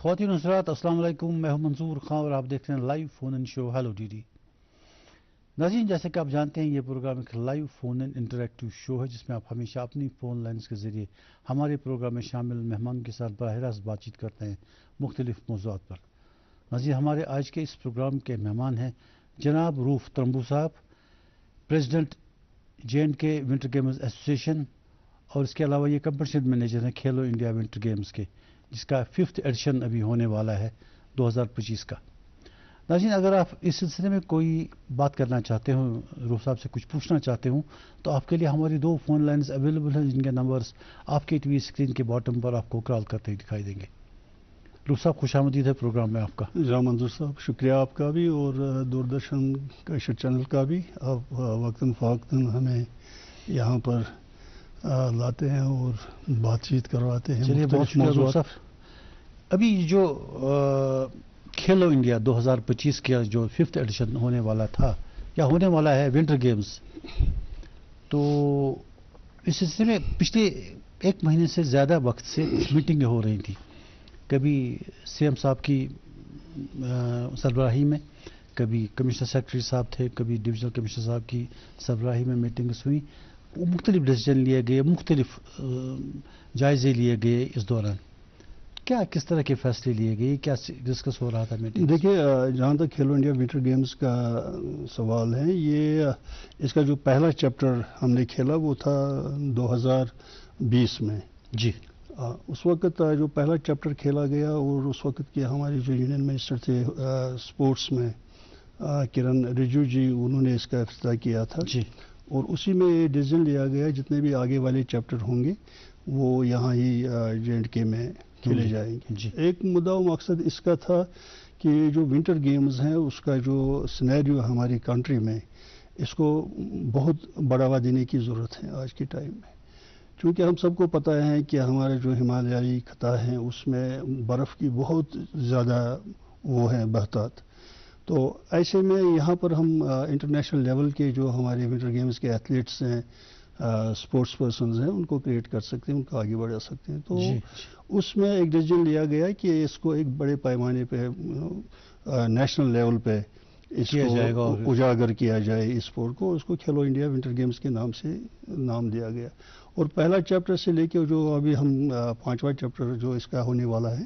خواتین و حضرات السلام علیکم، میں ہوں منظور خان اور آپ دیکھ رہے ہیں لائیو فون ان شو ہیلو ڈی ڈی۔ ناظرین، جیسے کہ آپ جانتے ہیں یہ پروگرام ایک لائیو فون ان انٹریکٹیو شو ہے جس میں آپ ہمیشہ اپنی فون لائنز کے ذریعے ہمارے پروگرام میں شامل مہمان کے ساتھ براہ راست بات چیت کرتے ہیں مختلف موضوعات پر۔ ناظرین، ہمارے آج کے اس پروگرام کے مہمان ہیں جناب روف ترمبو صاحب، president J&K winter games association, اور اس کے علاوہ یہ کمپٹیشن مینیجر ہیں کھیلو انڈیا ونٹر گیمز کے، جس کا 5th ایڈیشن ابھی ہونے والا ہے 2025 کا۔ ناظرین، اگر آپ اس سلسلے میں کوئی بات کرنا چاہتے ہوں، روف صاحب سے کچھ پوچھنا چاہتے ہوں، تو آپ کے لیے ہماری 2 فون لائنز اویلیبل ہیں جن کے نمبرز آپ کے ٹی وی اسکرین کے باٹم پر آپ کو کال کرتے ہوئے دکھائی دیں گے۔ روف صاحب، خوش آمدید ہے پروگرام میں آپ کا۔ جناب منظور صاحب، شکریہ آپ کا بھی اور دوردرشن کیشر چینل کا بھی۔ آپ وقتاً فوقتاً ہمیں یہاں پر لاتے ہیں اور بات چیت کرواتے ہیں۔ چلیے، بہت شکریہ روف صاحب۔ ابھی جو کھیلو انڈیا 2025 کا جو 5th ایڈیشن ہونے والا تھا یا ہونے والا ہے ونٹر گیمز، تو اس سلسلے میں پچھلے 1 مہینے سے زیادہ وقت سے میٹنگیں ہو رہی تھیں، کبھی CM صاحب کی سربراہی میں، کبھی کمشنر سیکرٹری صاحب تھے، کبھی ڈویژنل کمشنر صاحب کی سربراہی میں میٹنگز ہوئیں، مختلف ڈیسیجن لیے گئے، مختلف جائزے لیے گئے۔ اس دوران کس طرح کے فیصلے لیے گئے، کیا ڈسکس ہو رہا تھا میٹنگ؟ دیکھیے، جہاں تک کھیلو انڈیا ونٹر گیمز کا سوال ہے، یہ اس کا جو پہلا چیپٹر ہم نے کھیلا وہ تھا 2020 میں۔ جی، اس وقت جو پہلا چیپٹر کھیلا گیا اور اس وقت کے ہمارے جو یونین منسٹر تھے اسپورٹس میں، کرن رجیجو جی، انہوں نے اس کا افتتاح کیا تھا۔ جی، اور اسی میں یہ ڈیسیژن لیا گیا جتنے بھی آگے والے چیپٹر ہوں گے وہ یہاں ہی J&K میں کھیلے جائیں گے۔ جی، ایک مدعا و مقصد اس کا تھا کہ جو ونٹر گیمز ہیں اس کا جو سینیریو ہماری کنٹری میں، اس کو بہت بڑھاوا دینے کی ضرورت ہے آج کے ٹائم میں، چونکہ ہم سب کو پتہ ہے کہ ہمارے جو ہمالیائی خطہ ہیں اس میں برف کی بہت زیادہ وہ ہیں بہتات۔ تو ایسے میں یہاں پر ہم انٹرنیشنل لیول کے جو ہمارے ونٹر گیمز کے ایتھلیٹس ہیں، اسپورٹس پرسنز ہیں، ان کو کریٹ کر سکتے ہیں، ان کو آگے بڑھا سکتے ہیں۔ تو اس میں ایک ڈیسیژن لیا گیا کہ اس کو ایک بڑے پیمانے پہ نیشنل لیول پہ اس کو اجاگر کیا جائے، اس اسپورٹ کو، اس کو کھیلو انڈیا ونٹر گیمز کے نام سے نام دیا گیا۔ اور پہلا چیپٹر سے لے کے جو ابھی ہم 5واں چیپٹر جو اس کا ہونے والا ہے،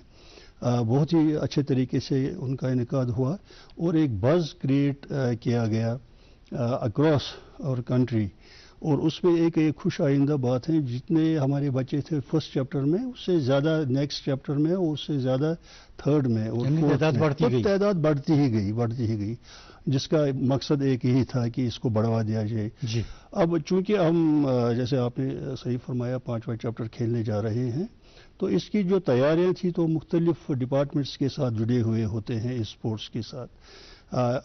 بہت ہی اچھے طریقے سے ان کا انعقاد ہوا اور ایک بز کریٹ کیا گیا اکراس اور کنٹری۔ اور اس میں ایک خوش آئندہ بات ہے، جتنے ہمارے بچے تھے فرسٹ چیپٹر میں، اس سے زیادہ نیکسٹ چیپٹر میں، اور اس سے زیادہ تھرڈ میں، اور تعداد بڑھتی ہی گئی، جس کا مقصد ایک یہی تھا کہ اس کو بڑھوا دیا جائے۔ جی، اب چونکہ ہم جیسے آپ نے صحیح فرمایا 5واں چیپٹر کھیلنے جا رہے ہیں، تو اس کی جو تیاریاں تھیں تو مختلف ڈپارٹمنٹس کے ساتھ جڑے ہوئے ہوتے ہیں اس سپورٹس کے ساتھ۔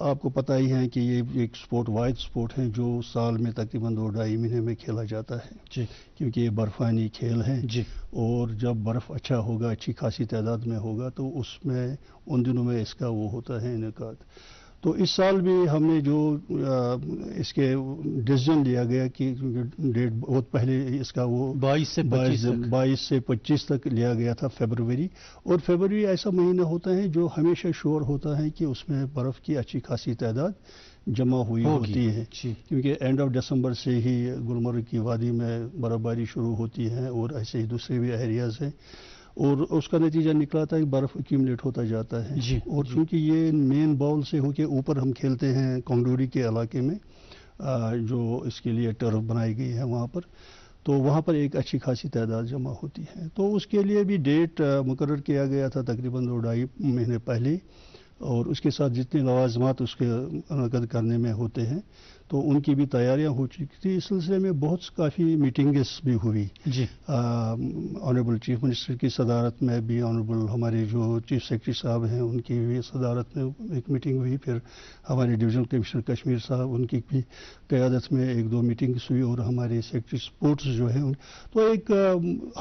آپ کو پتہ ہی ہے کہ یہ ایک واحد سپورٹ ہے جو سال میں تقریباً 2-2.5 مہینے میں کھیلا جاتا ہے، جی، کیونکہ یہ برفانی کھیل ہے۔ جی، اور جب برف اچھا ہوگا، اچھی خاصی تعداد میں ہوگا، تو اس میں ان دنوں میں اس کا وہ ہوتا ہے انعقاد۔ تو اس سال بھی ہم نے جو اس کے ڈیسیژن لیا گیا کہ ڈیٹ بہت پہلے اس کا وہ 22 سے 25 تک لیا گیا تھا فیبروری، اور فیبروری ایسا مہینہ ہوتا ہے جو ہمیشہ شور ہوتا ہے کہ اس میں برف کی اچھی خاصی تعداد جمع ہوئی ہوتی ہے، کیونکہ اینڈ آف دسمبر سے ہی گلمرگ کی وادی میں برف باری شروع ہوتی ہے اور ایسے ہی دوسرے بھی ایریاز ہیں، اور اس کا نتیجہ نکلا تھا کہ برف ایکیومولیٹ ہوتا جاتا ہے۔ اور چونکہ یہ مین باؤل سے ہو کے اوپر ہم کھیلتے ہیں کانگڈوری کے علاقے میں، جو اس کے لیے ٹرف بنائی گئی ہے وہاں پر، تو وہاں پر ایک اچھی خاصی تعداد جمع ہوتی ہے۔ تو اس کے لیے بھی ڈیٹ مقرر کیا گیا تھا تقریباً 2-2.5 مہینے پہلے، اور اس کے ساتھ جتنے لوازمات اس کے انعقاد کرنے میں ہوتے ہیں تو ان کی بھی تیاریاں ہو چکی تھی۔ اس سلسلے میں بہت کافی میٹنگز بھی ہوئی، جی، آنریبل چیف منسٹر کی صدارت میں بھی، آنریبل ہمارے جو چیف سیکرٹری صاحب ہیں ان کی بھی صدارت میں ایک میٹنگ ہوئی، پھر ہمارے ڈویژنل کمشنر کشمیر صاحب ان کی بھی قیادت میں 1-2 میٹنگز ہوئی، اور ہمارے سیکرٹری سپورٹس جو ہیں تو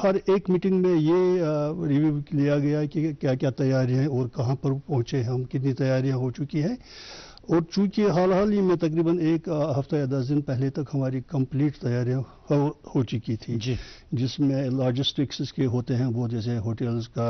ہر ایک میٹنگ میں یہ ریویو لیا گیا کہ کیا کیا تیاریاں ہیں اور کہاں پر پہنچے ہم، کتنی تیاریاں ہو چکی ہیں۔ اور چونکہ حال ہی میں تقریباً 1 ہفتہ یا 10 دن پہلے تک ہماری کمپلیٹ تیاریاں ہو چکی تھی، جس میں لاجسٹکس کے ہوتے ہیں وہ، جیسے ہوٹلز کا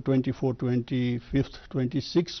24, 25, 26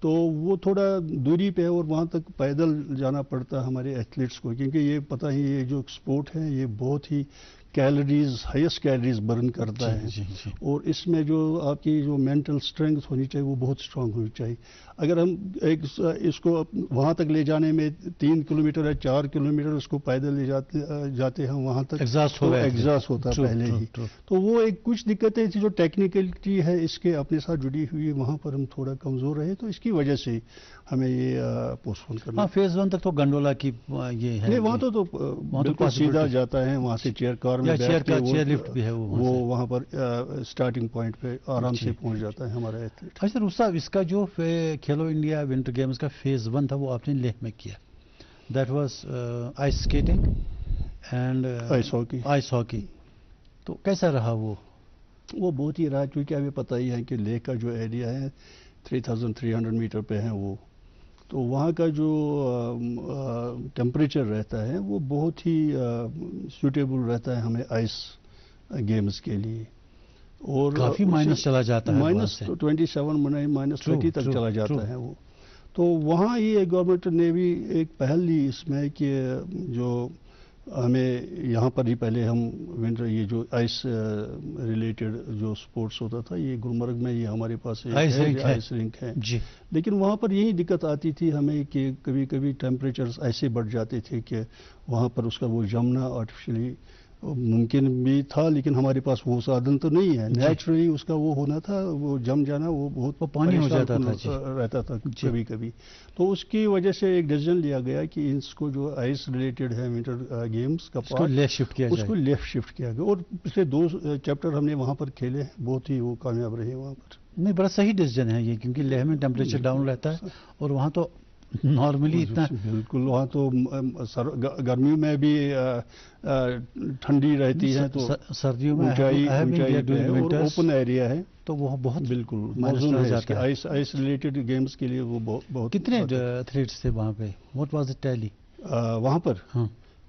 تو وہ تھوڑا دوری پہ ہے اور وہاں تک پیدل جانا پڑتا ہے ہمارے ایتھلیٹس کو، کیونکہ یہ پتہ ہی یہ جو سپورٹ ہے یہ بہت ہی ہائیسٹ کیلریز برن کرتا ہے، اور اس میں جو آپ کی جو مینٹل اسٹرینگتھ ہونی چاہیے وہ بہت اسٹرانگ ہونی چاہیے۔ اگر ہم اس کو وہاں تک لے جانے میں 3 کلومیٹر یا 4 کلومیٹر اس کو پیدل لے جاتے ہیں وہاں تک، ایگزاسٹ ہوتا پہلے ہی، تو وہ ایک کچھ دقتیں تھی جو ٹیکنیکلٹی ہے اس کے اپنے ساتھ جڑی ہوئی ہے، وہاں پر ہم تھوڑا کمزور رہے، تو اس کی وجہ سے ہمیں یہ پوسٹ پون کرنا۔ فیز 1 تک تو گنڈولا کی یہ ہے، نہیں وہاں تو بالکل سیدھا جاتا ہے، وہاں سے چیئر کار میں بیٹھ کے چیئر لفٹ بھی ہے، وہ وہاں پر اسٹارٹنگ پوائنٹ پہ آرام سے پہنچ جاتا ہے ہمارا ایتھلیٹ۔ اچھا روف صاحب، اس کا جو کھیلو انڈیا ونٹر گیمز کا فیز 1 تھا وہ آپ نے لیہ میں کیا، that was ice skating and ice hockey, تو کیسا رہا وہ بہت ہی رہا، کیونکہ ہمیں پتہ ہی ہے کہ لیہ کا جو ایریا ہے 3300 میٹر پہ ہے وہ، تو وہاں کا جو ٹیمپریچر رہتا ہے وہ بہت ہی سوٹیبل رہتا ہے ہمیں آئس گیمز کے لیے، اور کافی مائنس چلا جاتا ہے، -27 -30 تک چلا جاتا ہے وہ، تو وہاں یہ گورنمنٹ نے بھی ایک پہل لی اس میں کہ جو ہمیں یہاں پر ہی پہلے ہم ونٹر یہ جو آئس ریلیٹڈ جو سپورٹس ہوتا تھا یہ گلمرگ میں یہ ہمارے پاس آئس رنک ہے، لیکن وہاں پر یہی دقت آتی تھی ہمیں کہ کبھی کبھی ٹیمپریچرز ایسے بڑھ جاتے تھے کہ وہاں پر اس کا وہ جمنا آرٹیفیشلی ممکن بھی تھا، لیکن ہمارے پاس وہ سادھن تو نہیں ہے، نیچرلی اس کا وہ ہونا تھا، وہ جم جانا وہ بہت پانی ہو جاتا رہتا تھا کبھی کبھی، تو اس کی وجہ سے ایک ڈیسیژن لیا گیا کہ اس کو جو آئس ریلیٹڈ ہے ونٹر گیمز کا پارٹ اس کو لیفٹ شفٹ کیا گیا، اور پچھلے 2 چیپٹر ہم نے وہاں پر کھیلے، بہت ہی وہ کامیاب رہے وہاں پر۔ نہیں بڑا صحیح ڈیسیژن ہے یہ، کیونکہ لیہ میں ٹیمپریچر ڈاؤن رہتا ہے اور وہاں تو نارملی اتنا بالکل وہاں تو گرمیوں میں بھی ٹھنڈی رہتی ہے، تو سردیوں میں اونچائی اور اوپن ایریا ہے، تو وہ بہت بالکل موزون ہے آئس ریلیٹڈ گیمز کے لیے، وہ بہت۔ کتنے ایتھلیٹس تھے وہاں پہ؟ واٹ واز دا ٹیلی وہاں پر؟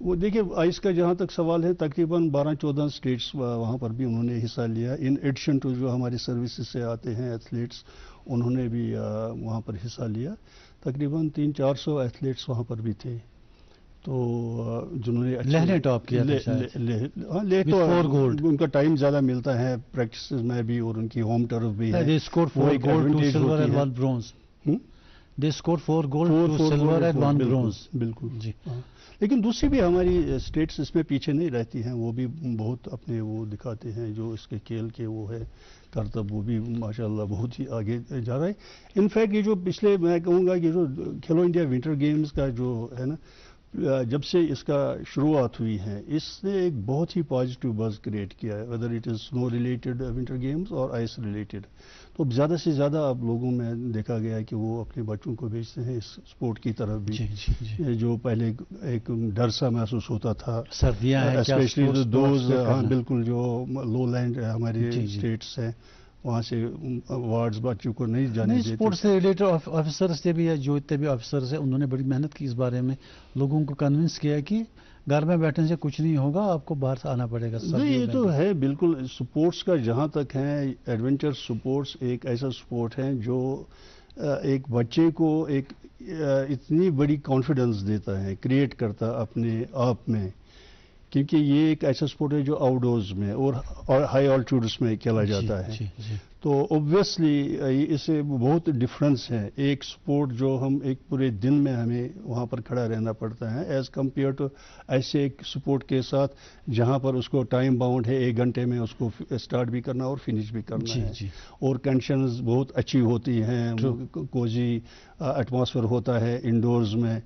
وہ دیکھیے آئس کا جہاں تک سوال ہے تقریباً 12-14 اسٹیٹس وہاں پر بھی انہوں نے حصہ لیا، ان ایڈیشن ٹو جو ہماری سروسز سے آتے ہیں ایتھلیٹس، انہوں نے بھی وہاں پر حصہ لیا، تقریباً 300-400 ایتھلیٹس وہاں پر بھی تھے، تو جنہوں نے لیہ نے ٹاپ کیا تھا، لیہ تو ان کا ٹائم زیادہ ملتا ہے پریکٹس میں بھی، اور ان کی ہوم ٹرف بھی ہے، they scored 4 gold 2 silver and 1 bronze، they scored 4 gold 2 silver and 1 bronze، بالکل جی۔ لیکن دوسری بھی ہماری اسٹیٹس اس میں پیچھے نہیں رہتی ہیں، وہ بھی بہت اپنے وہ دکھاتے ہیں جو اس کے کھیل کے وہ ہے کرتب، وہ بھی ماشاءاللہ بہت ہی آگے جا رہا ہے۔ انفیکٹ یہ جو پچھلے میں کہوں گا کہ جو کھیلو انڈیا ونٹر گیمز کا جو ہے نا، جب سے اس کا شروعات ہوئی ہے اس نے ایک بہت ہی پازیٹیو بز کریٹ کیا ہے، ویدر اٹ از سنو ریلیٹڈ ونٹر گیمز اور آئس ریلیٹڈ، تو زیادہ سے زیادہ اب لوگوں میں دیکھا گیا ہے کہ وہ اپنے بچوں کو بھیجتے ہیں اس اسپورٹ کی طرف بھی، جو پہلے ایک ڈر سا محسوس ہوتا تھا، اسپیشلی دوز بالکل جو لو لینڈ ہمارے اسٹیٹس ہیں وہاں سے وارڈز بچوں کو نہیں جانے دیتے۔ اسپورٹس سے ریلیٹڈ آفیسر سے بھی، یا جو اتنے بھی آفیسرز ہیں انہوں نے بڑی محنت کی اس بارے میں، لوگوں کو کنونس کیا کہ گھر میں بیٹھنے سے کچھ نہیں ہوگا، آپ کو باہر سے آنا پڑے گا۔ نہیں یہ تو ہے بالکل، سپورٹس کا جہاں تک ہے، ایڈونچر سپورٹس ایک ایسا سپورٹ ہے جو ایک بچے کو ایک اتنی بڑی کانفیڈنس دیتا ہے، کریٹ کرتا اپنے آپ میں، کیونکہ یہ ایک ایسا سپورٹ ہے جو آؤٹ ڈورز میں اور ہائی آلٹیٹیوڈس میں کھیلا جاتا ہے، تو اوبویسلی اس سے بہت ڈفرنس ہے، ایک سپورٹ جو ہم ایک پورے دن میں ہمیں وہاں پر کھڑا رہنا پڑتا ہے، ایز کمپیئر ٹو ایسے ایک سپورٹ کے ساتھ جہاں پر اس کو ٹائم باؤنڈ ہے، 1 گھنٹے میں اس کو اسٹارٹ بھی کرنا اور فنش بھی کرنا ہے، اور کنڈیشنز بہت اچھی ہوتی ہیں، کوزی ایٹماسفیئر ہوتا ہے انڈورز میں،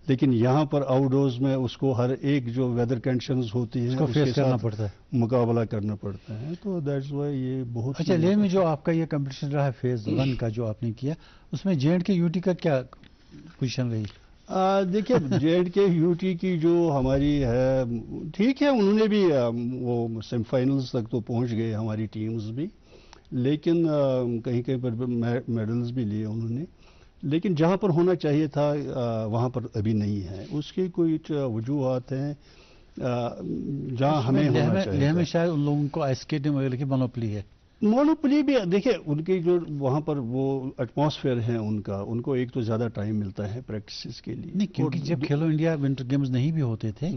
لیکن یہاں پر آؤٹ ڈورز میں اس کو ہر ایک جو ویدر کنڈیشنز ہوتی ہیں اس کے ساتھ مقابلہ کرنا پڑتا ہے، تو دیٹس وائی یہ بہت۔ اچھا لیہ میں جو آپ کا یہ کمپٹیشن رہا ہے فیز 1 کا جو آپ نے کیا، اس میں JNK-UT کا کیا پوزیشن رہی؟ دیکھیے JNK-UT کی جو ہماری ہے ٹھیک ہے، انہوں نے بھی وہ سیمی فائنلز تک تو پہنچ گئے ہماری ٹیمز بھی، لیکن کہیں کہیں پر میڈلز بھی لیے انہوں نے، لیکن جہاں پر ہونا چاہیے تھا وہاں پر ابھی نہیں ہے، اس کی کوئی وجوہات ہیں جہاں ہمیں ہونا چاہیے۔ لیہ میں شاید ان لوگوں کو آئس اسکیٹنگ وغیرہ کی مونوپلی ہے، مونوپلی بھی دیکھیں ان کی جو وہاں پر وہ ایٹماسفیئر ہے ان کو ایک تو زیادہ ٹائم ملتا ہے پریکٹسز کے لیے. نہیں کیونکہ جب کھیلو انڈیا ونٹر گیمز نہیں بھی ہوتے تھے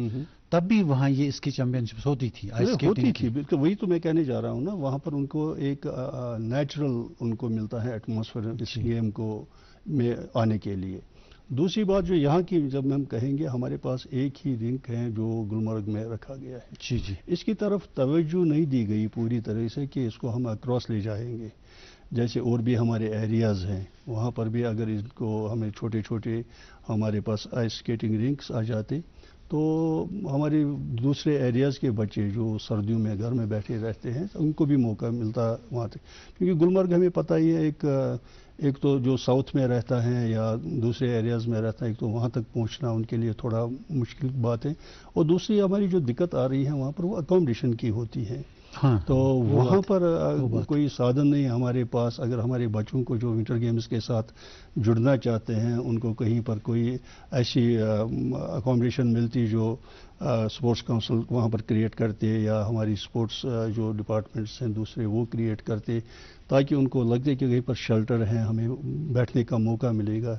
تب بھی وہاں یہ اس کی چیمپئن شپس ہوتی تھی ہوتی تھی. بالکل وہی تو میں کہنے جا رہا ہوں نا, وہاں پر ان کو ایک نیچرل ان کو ملتا ہے ایٹماسفیئر اس گیم کو میں آنے کے لیے. دوسری بات جو یہاں کی جب ہم کہیں گے ہمارے پاس ایک ہی رنک ہے جو گلمرگ میں رکھا گیا ہے. جی جی. اس کی طرف توجہ نہیں دی گئی پوری طرح سے کہ اس کو ہم اکراس لے جائیں گے. جیسے اور بھی ہمارے ایریاز ہیں وہاں پر بھی اگر ان کو ہمیں چھوٹے چھوٹے ہمارے پاس آئس اسکیٹنگ رنکس آ جاتے تو ہمارے دوسرے ایریاز کے بچے جو سردیوں میں گھر میں بیٹھے رہتے ہیں ان کو بھی موقع ملتا وہاں تک. کیونکہ گلمرگ ہمیں پتہ ہی ہے ایک تو جو ساؤتھ میں رہتا ہے یا دوسرے ایریاز میں رہتا ہے ایک تو وہاں تک پہنچنا ان کے لیے تھوڑا مشکل بات ہے, اور دوسری ہماری جو دقت آ رہی ہے وہاں پر وہ اکوموڈیشن کی ہوتی ہے. تو وہاں پر کوئی سادھن نہیں ہمارے پاس. اگر ہمارے بچوں کو جو ونٹر گیمز کے ساتھ جڑنا چاہتے ہیں ان کو کہیں پر کوئی ایسی اکوموڈیشن ملتی جو اسپورٹس کونسل وہاں پر کریٹ کرتے یا ہماری اسپورٹس جو ڈپارٹمنٹس ہیں دوسرے وہ کریٹ کرتے تاکہ ان کو لگتے کہ کہیں پر شیلٹر ہیں ہمیں بیٹھنے کا موقع ملے گا.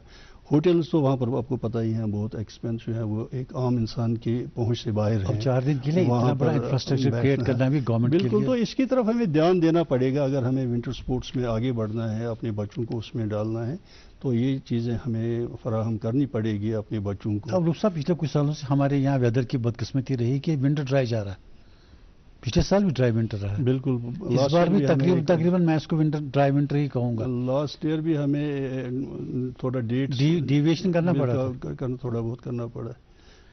ہوٹلز تو وہاں پر آپ کو پتہ ہی ہیں بہت ایکسپینسو ہے, وہ ایک عام انسان کی پہنچ سے باہر ہے. 4 دن کے لیے اتنا بڑا انفراسٹرکچر کریٹ کرنا بھی گورنمنٹ کے لیے بالکل. تو اس کی طرف ہمیں دھیان دینا پڑے گا اگر ہمیں ونٹر سپورٹس میں آگے بڑھنا ہے اپنے بچوں کو اس میں ڈالنا ہے تو یہ چیزیں ہمیں فراہم کرنی پڑے گی اپنے بچوں کو. اب صاحب پچھلے کچھ سالوں سے ہمارے یہاں ویدر کی بدقسمتی رہی کہ ونٹر ڈرائی جا رہا ہے. پچھلے سال بھی ڈرائی ونٹر رہا. بالکل. اس بار بھی تقریباً میں اس کو ڈرائی ونٹر ہی کہوں گا. لاسٹ ایئر بھی ہمیں تھوڑا ڈیویشن کرنا پڑا, تھوڑا بہت کرنا پڑا.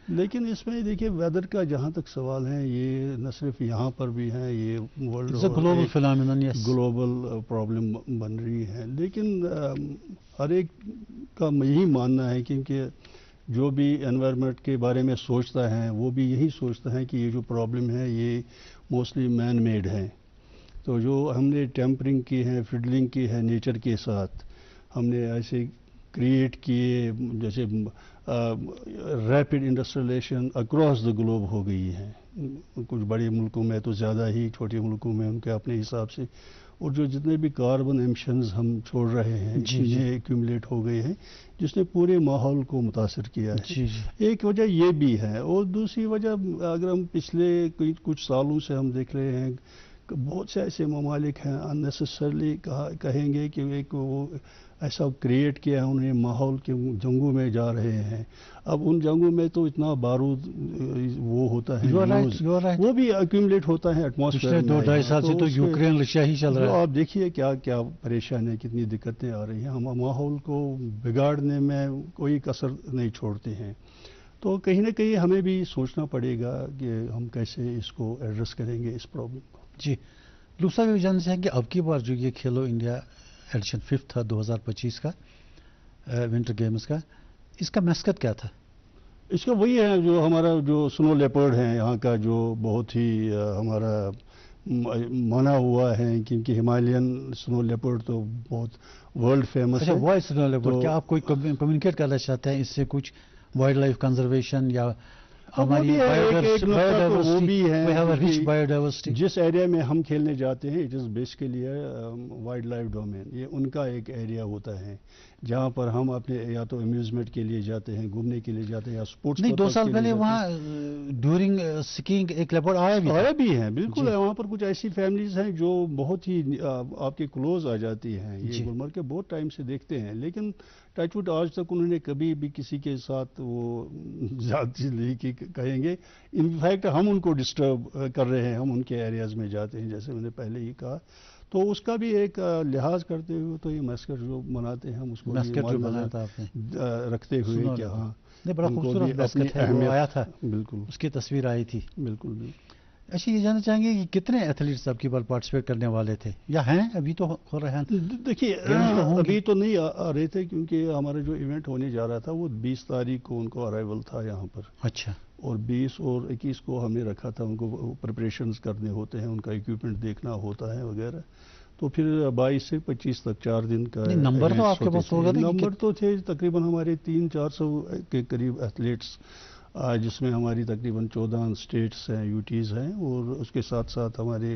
لیکن اس میں دیکھیے ویدر کا جہاں تک سوال ہے یہ نہ صرف یہاں پر بھی ہے, یہ ورلڈ گلوبل فینامینن, گلوبل پرابلم بن رہی ہے. لیکن ہر ایک کا یہی ماننا ہے کیونکہ جو بھی انوائرمنٹ کے بارے میں سوچتا ہے وہ بھی یہی سوچتا ہے کہ یہ جو پرابلم ہے یہ موسٹلی مین میڈ ہے. تو جو ہم نے ٹیمپرنگ کی ہے فڈلنگ کی ہے نیچر کے ساتھ ہم نے ایسے کریٹ کیے جیسے ریپڈ انڈسٹریلیشن اکراس دا گلوب ہو گئی ہے. کچھ بڑے ملکوں میں تو زیادہ ہی, چھوٹے ملکوں میں ان کے اپنے حساب سے, اور جو جتنے بھی کاربن ایمشنز ہم چھوڑ رہے ہیں یہ ایکیومولیٹ ہو گئے ہیں جس نے پورے ماحول کو متاثر کیا ہے. ایک وجہ یہ بھی ہے, اور دوسری وجہ اگر ہم پچھلے کچھ سالوں سے ہم دیکھ رہے ہیں بہت سے ایسے ممالک ہیں اننیسیسرلی کہیں گے کہ ایک وہ ایسا کریٹ کیا ہے انہوں نے ماحول کے جنگوں میں جا رہے ہیں. اب ان جنگوں میں تو اتنا بارود وہ ہوتا ہے وہ بھی ایکیومولیٹ ہوتا ہے ایٹماسفیئر میں. 2-2.5 سال سے تو یوکرین رشیا ہی چل رہا ہے. آپ دیکھیے کیا کیا پریشانی کتنی دقتیں آ رہی ہیں. ہم ماحول کو بگاڑنے میں کوئی کسر نہیں چھوڑتے ہیں. تو کہیں نہ کہیں ہمیں بھی سوچنا پڑے گا کہ ہم کیسے اس کو ایڈریس کریں گے اس پرابلم کو. جی دوسرا بھی جاننا چاہیں کہ اب کی بار جو یہ کھیلو انڈیا ایڈیشن 5 تھا 2025 کا ونٹر گیمز کا, اس کا مسکت کیا تھا؟ اس کا وہی ہے جو ہمارا جو سنو لیپرڈ ہے یہاں کا جو بہت ہی ہمارا مانا ہوا ہے کیونکہ ہمالین سنو لیپرڈ تو بہت ورلڈ فیمس ہے. وائٹ سنو لیپرڈ, کیا آپ کوئی کمیونیکیٹ کرنا چاہتے ہیں اس سے کچھ وائلڈ لائف کنزرویشن یا ہماری بایوڈائیورسٹی؟ جس ایریا میں ہم کھیلنے جاتے ہیں it is basically wild life domain. یہ ان کا ایک ایریا ہوتا ہے جہاں پر ہم اپنے یا تو امیوزمنٹ کے لیے جاتے ہیں, گھومنے کے لیے جاتے ہیں یا اسپورٹس. نہیں 2 سال پہلے وہاں ڈیورنگ سکینگ ایک لیپرڈ آیا بھی ہے. بالکل وہاں پر کچھ ایسی فیملیز ہیں جو بہت ہی آپ کے کلوز آ جاتی ہیں. یہ گلمرگ کے بہت ٹائم سے دیکھتے ہیں لیکن ٹچ وڈ آج تک انہوں نے کبھی بھی کسی کے ساتھ وہ زیادتی نہیں کی کہیں گے. انفیکٹ ہم ان کو ڈسٹرب کر رہے ہیں, ہم ان کے ایریاز میں جاتے ہیں جیسے میں نے پہلے ہی کہا. تو اس کا بھی ایک لحاظ کرتے ہوئے تو یہ میسکٹ جو مناتے ہیں ہم اس کو رکھتے ہوئے کہ ہاں بڑا خوبصورت میسکٹ ہے وہ آیا تھا. بالکل اس کی تصویر آئی تھی. بالکل. اچھا یہ جاننا چاہیں گے کہ کتنے ایتھلیٹس آپ کی بار پارٹیسپیٹ کرنے والے تھے یا ہیں ابھی تو ہو رہے ہیں؟ دیکھیے ابھی تو نہیں آ رہے تھے کیونکہ ہمارا جو ایونٹ ہونے جا رہا تھا وہ 20 تاریخ کو ان کو ارائیول تھا یہاں پر. اچھا. اور 20 اور 21 کو ہم نے رکھا تھا. ان کو پریپریشنز کرنے ہوتے ہیں, ان کا اکوپمنٹ دیکھنا ہوتا ہے وغیرہ. تو پھر 22 سے 25 تک 4 دن کا نمبر تو آپ کے پاس ہوگا. نمبر تو تھے تقریباً ہمارے 300-400 کے قریب ایتھلیٹس جس میں ہماری تقریباً 14 اسٹیٹس ہیں, یوٹیز ہیں, اور اس کے ساتھ ساتھ ہمارے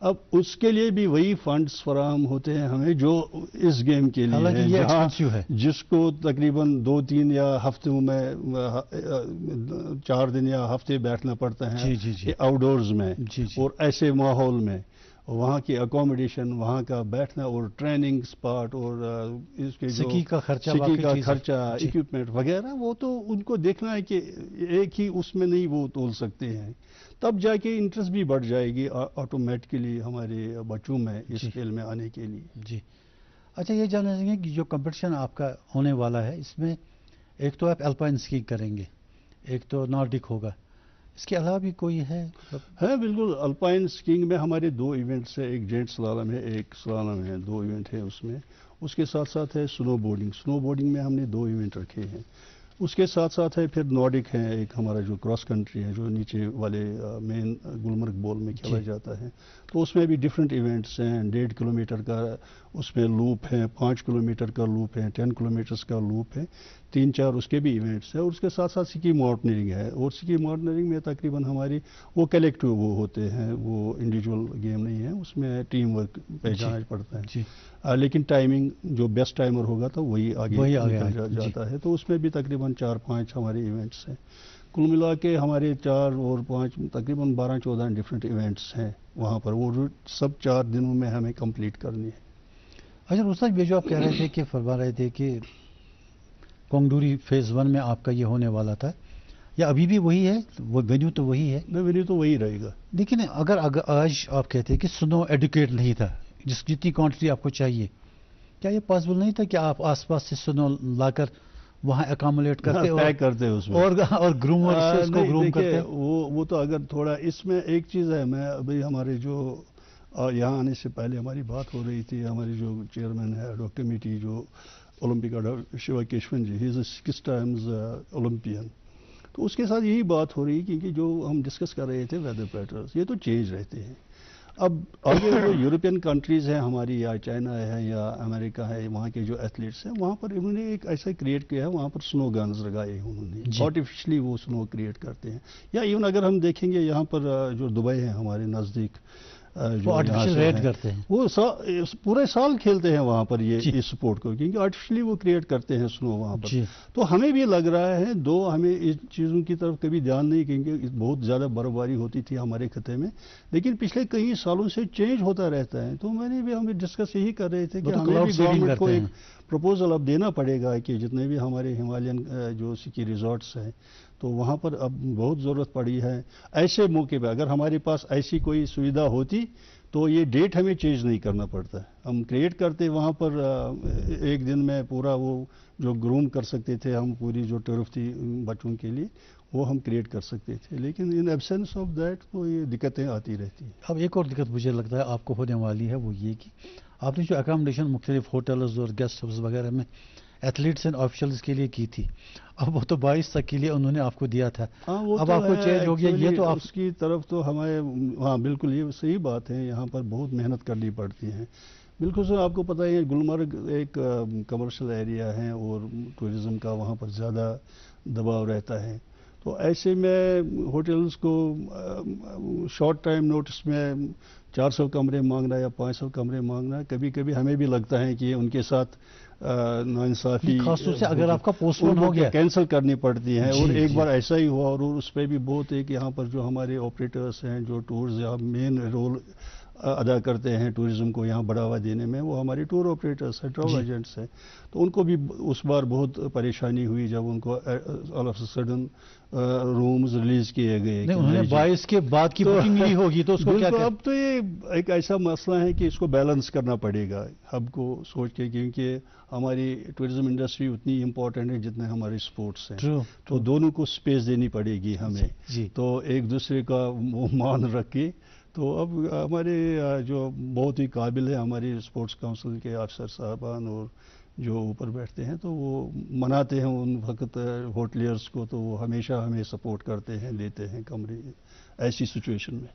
اب اس کے لیے بھی وہی فنڈز فراہم ہوتے ہیں ہمیں جو اس گیم کے لیے حالانکہ ہیں، یہ جہاں ایکسپینسو ہے جس کو تقریباً 2-3 یا ہفتوں میں 4 دن یا ہفتے بیٹھنا پڑتا ہے جی جی آؤٹ ڈورز میں، جی جی اور ایسے ماحول میں وہاں کی اکوموڈیشن، وہاں کا بیٹھنا اور ٹریننگ سپاٹ اور اس کے جو سکی کا خرچہ، سکی باقی کا چیزیں. خرچہ، جی اکوپمنٹ وغیرہ، وہ تو ان کو دیکھنا ہے کہ ایک ہی اس میں نہیں وہ تول سکتے ہیں، تب جا کے انٹرسٹ بھی بڑھ جائے گی آٹومیٹکلی ہمارے بچوں میں اس جی کھیل میں آنے کے لیے. جی. اچھا، یہ جاننا چاہیں گے کہ جو کمپٹیشن آپ کا ہونے والا ہے اس میں ایک تو آپ الپائن اسکیئنگ کریں گے، ایک تو نارڈک ہوگا، اس کے علاوہ بھی کوئی ہے؟ ہے بالکل. الپائن اسکیئنگ میں ہمارے 2 ایونٹس ہیں، ایک جینٹ سلالم ہے، ایک سلالم ہے، 2 ایونٹ ہیں اس میں. اس کے ساتھ ساتھ ہے سنو بورڈنگ. سنو بورڈنگ میں ہم نے 2 ایونٹ رکھے ہیں. اس کے ساتھ ساتھ ہے پھر نارڈک ہے، ایک ہمارا جو کراس کنٹری ہے جو نیچے والے مین گلمرگ بول میں کھیلا جاتا ہے. تو اس میں بھی ڈفرینٹ ایونٹس ہیں. 1.5 کلومیٹر کا اس میں لوپ ہے، 5 کلومیٹر کا لوپ ہے، 10 کلومیٹرز کا لوپ ہے، 3-4 اس کے بھی ایونٹس ہیں. اور اس کے ساتھ ساتھ سکی ماؤنٹنیئرنگ ہے. اور سکی ماؤنٹنیئرنگ میں تقریباً ہماری وہ کلیکٹیو وہ ہوتے ہیں، وہ انڈیویجول گیم نہیں ہے، اس میں ٹیم ورک پہچانا پڑتا ہے. جی. لیکن ٹائمنگ جو بیسٹ ٹائمر ہوگا تو وہی آگے نکل جی. جاتا ہے. تو اس میں بھی تقریباً 4-5 ہمارے ایونٹس ہیں. کل ملا کے ہمارے 4 اور 5 تقریباً 12-14 ڈفرینٹ ایونٹس ہیں وہاں پر. وہ سب 4 دنوں میں ہمیں کمپلیٹ کرنی ہے. اچھا استاد، یہ جو آپ کہہ رہے تھے کہ فرما رہے تھے کہ کونگڈوری فیز 1 میں آپ کا یہ ہونے والا تھا، یا ابھی بھی وہی ہے؟ وہ وینیو تو وہی ہے؟ وینیو تو وہی رہے گا. لیکن اگر آج آپ کہتے ہیں کہ سنو ایڈوکیٹ نہیں تھا، جتنی کوانٹٹی آپ کو چاہیے، کیا یہ پاسبل نہیں تھا کہ آپ آس پاس سے سنو لا کر وہاں اکامولیٹ کرتے پیک کرتے اس میں اور گرومر سے اس کو گروم کرتے؟ وہ تو اگر تھوڑا اس میں ایک چیز ہے. میں ابھی ہمارے جو یہاں آنے سے پہلے ہماری بات ہو رہی تھی، ہماری جو چیئرمین ہے ایڈ ہاک کمیٹی جو اولمپک شیوا کیشون جی، ہی از اے 6 ٹائمز اولمپئن. تو اس کے ساتھ یہی بات ہو رہی کیونکہ جو ہم ڈسکس کر رہے تھے ویدر پیٹرنز، یہ تو چینج رہتے ہیں. اب آگے جو یورپین کنٹریز ہیں ہماری، یا چائنا ہے یا امریکہ ہے، وہاں کے جو ایتھلیٹس ہیں وہاں پر انہوں نے ایک ایسا کریٹ کیا ہے، وہاں پر سنو گنز لگائے انہوں نے، آرٹیفیشلی وہ سنو کریٹ کرتے ہیں. یا ایون اگر ہم دیکھیں گے یہاں پر جو دبئی ہے ہمارے نزدیک، جو آرٹیفیشل ریڈ کرتے ہیں، وہ پورے سال کھیلتے ہیں وہاں پر یہ اس سپورٹ کو، کیونکہ آرٹیفیشلی وہ کریٹ کرتے ہیں سنو وہاں پر. تو ہمیں بھی لگ رہا ہے ہمیں اس چیزوں کی طرف کبھی دھیان نہیں، کیونکہ بہت زیادہ برف باری ہوتی تھی ہمارے خطے میں، لیکن پچھلے کئی سالوں سے چینج ہوتا رہتا ہے. تو میں نے بھی ہمیں ڈسکس یہی کر رہے تھے کہ ہمیں بھی گورنمنٹ کو ایک پروپوزل اب دینا پڑے گا کہ جتنے بھی ہمارے ہمالین جو سکی ریزورٹس ہیں تو وہاں پر اب بہت ضرورت پڑی ہے. ایسے موقع پہ اگر ہمارے پاس ایسی کوئی سویدھا ہوتی تو یہ ڈیٹ ہمیں چینج نہیں کرنا پڑتا ہے. ہم کریٹ کرتے وہاں پر ایک دن میں پورا وہ جو گروم کر سکتے تھے ہم، پوری جو ٹرف تھی بچوں کے لیے وہ ہم کریٹ کر سکتے تھے. لیکن ان ایبسینس آف دیٹ تو یہ دقتیں آتی رہتی ہیں. اب ایک اور دقت مجھے لگتا ہے آپ کو ہونے والی ہے، وہ یہ کہ آپ نے جو اکاموڈیشن مختلف ہوٹلز اور گیسٹ ہاؤس وغیرہ میں ایتھلیٹس اینڈ آفیشلز کے لیے کی تھی، اب وہ تو 22 تک کے لیے انہوں نے آپ کو دیا تھا، اب آپ کو چینج ہو گیا. یہ تو آپ اس کی طرف تو ہمیں، ہاں بالکل یہ صحیح بات ہے، یہاں پر بہت محنت کرنی پڑتی ہے. بالکل سر، آپ کو پتہ ہے گلمرگ ایک کمرشل ایریا ہے اور ٹورزم کا وہاں پر زیادہ دباؤ رہتا ہے. تو ایسے میں ہوٹلز کو شارٹ ٹائم نوٹس میں 400 کمرے مانگنا یا 500 کمرے مانگنا، کبھی کبھی ہمیں بھی لگتا ہے کہ ان کے ساتھ ناانصافی، خاص طور سے اگر آپ کا پوسٹ پون ہو گیا کینسل کرنی پڑتی ہے. اور ایک بار ایسا ہی ہوا، اور اس پہ بھی بہت ہے کہ یہاں پر جو ہمارے آپریٹرس ہیں جو ٹورز یا مین رول ادا کرتے ہیں ٹورزم کو یہاں بڑھاوا دینے میں، وہ ہمارے ٹور آپریٹرس ہیں، ٹریول ایجنٹس ہیں. تو ان کو بھی اس بار بہت پریشانی ہوئی جب ان کو all of sudden rooms release کیے گئے. انہوں نے 22 کے بعد کی بکنگ ملی ہوگی تو اس کو کیا؟ اب تو یہ ایک ایسا مسئلہ ہے کہ اس کو بیلنس کرنا پڑے گا ہم کو سوچ کے، کیونکہ ہماری ٹورزم انڈسٹری اتنی امپورٹنٹ ہے جتنے ہمارے سپورٹس ہیں. تو دونوں کو سپیس دینی پڑے گی ہمیں. تو ایک دوسرے کا مان رکھ کے، تو اب ہمارے جو بہت ہی قابل ہے ہماری اسپورٹس کونسل کے افسر صاحبان اور جو اوپر بیٹھتے ہیں، تو وہ مناتے ہیں ان وقت ہوٹلیئرس کو، تو وہ ہمیشہ ہمیں سپورٹ کرتے ہیں، لیتے ہیں کمرے ایسی سچویشن میں.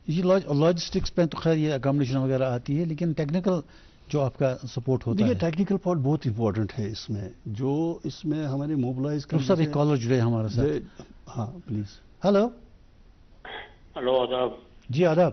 یہ لاجسٹکس پہ تو خیر یہ اکاموڈیشن وغیرہ آتی ہے، لیکن ٹیکنیکل جو آپ کا سپورٹ ہوتا ہے. دیکھیے ٹیکنیکل پارٹ بہت امپورٹنٹ ہے اس میں، جو اس میں ہمارے موبلائز کرتے ہیں. سر ایک کالر جڑے ہمارے ساتھ. ہاں پلیز. ہلو. ہلو، آداب. جی آداب.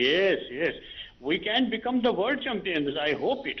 yes, yes. We can become the world champions. I hope it.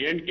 J&K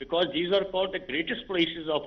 because these are called the greatest places of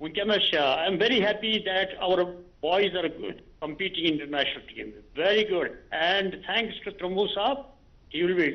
I'm very happy that our boys are competing in international teams. Very good. And thanks to Trambu Saab, he will be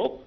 hope.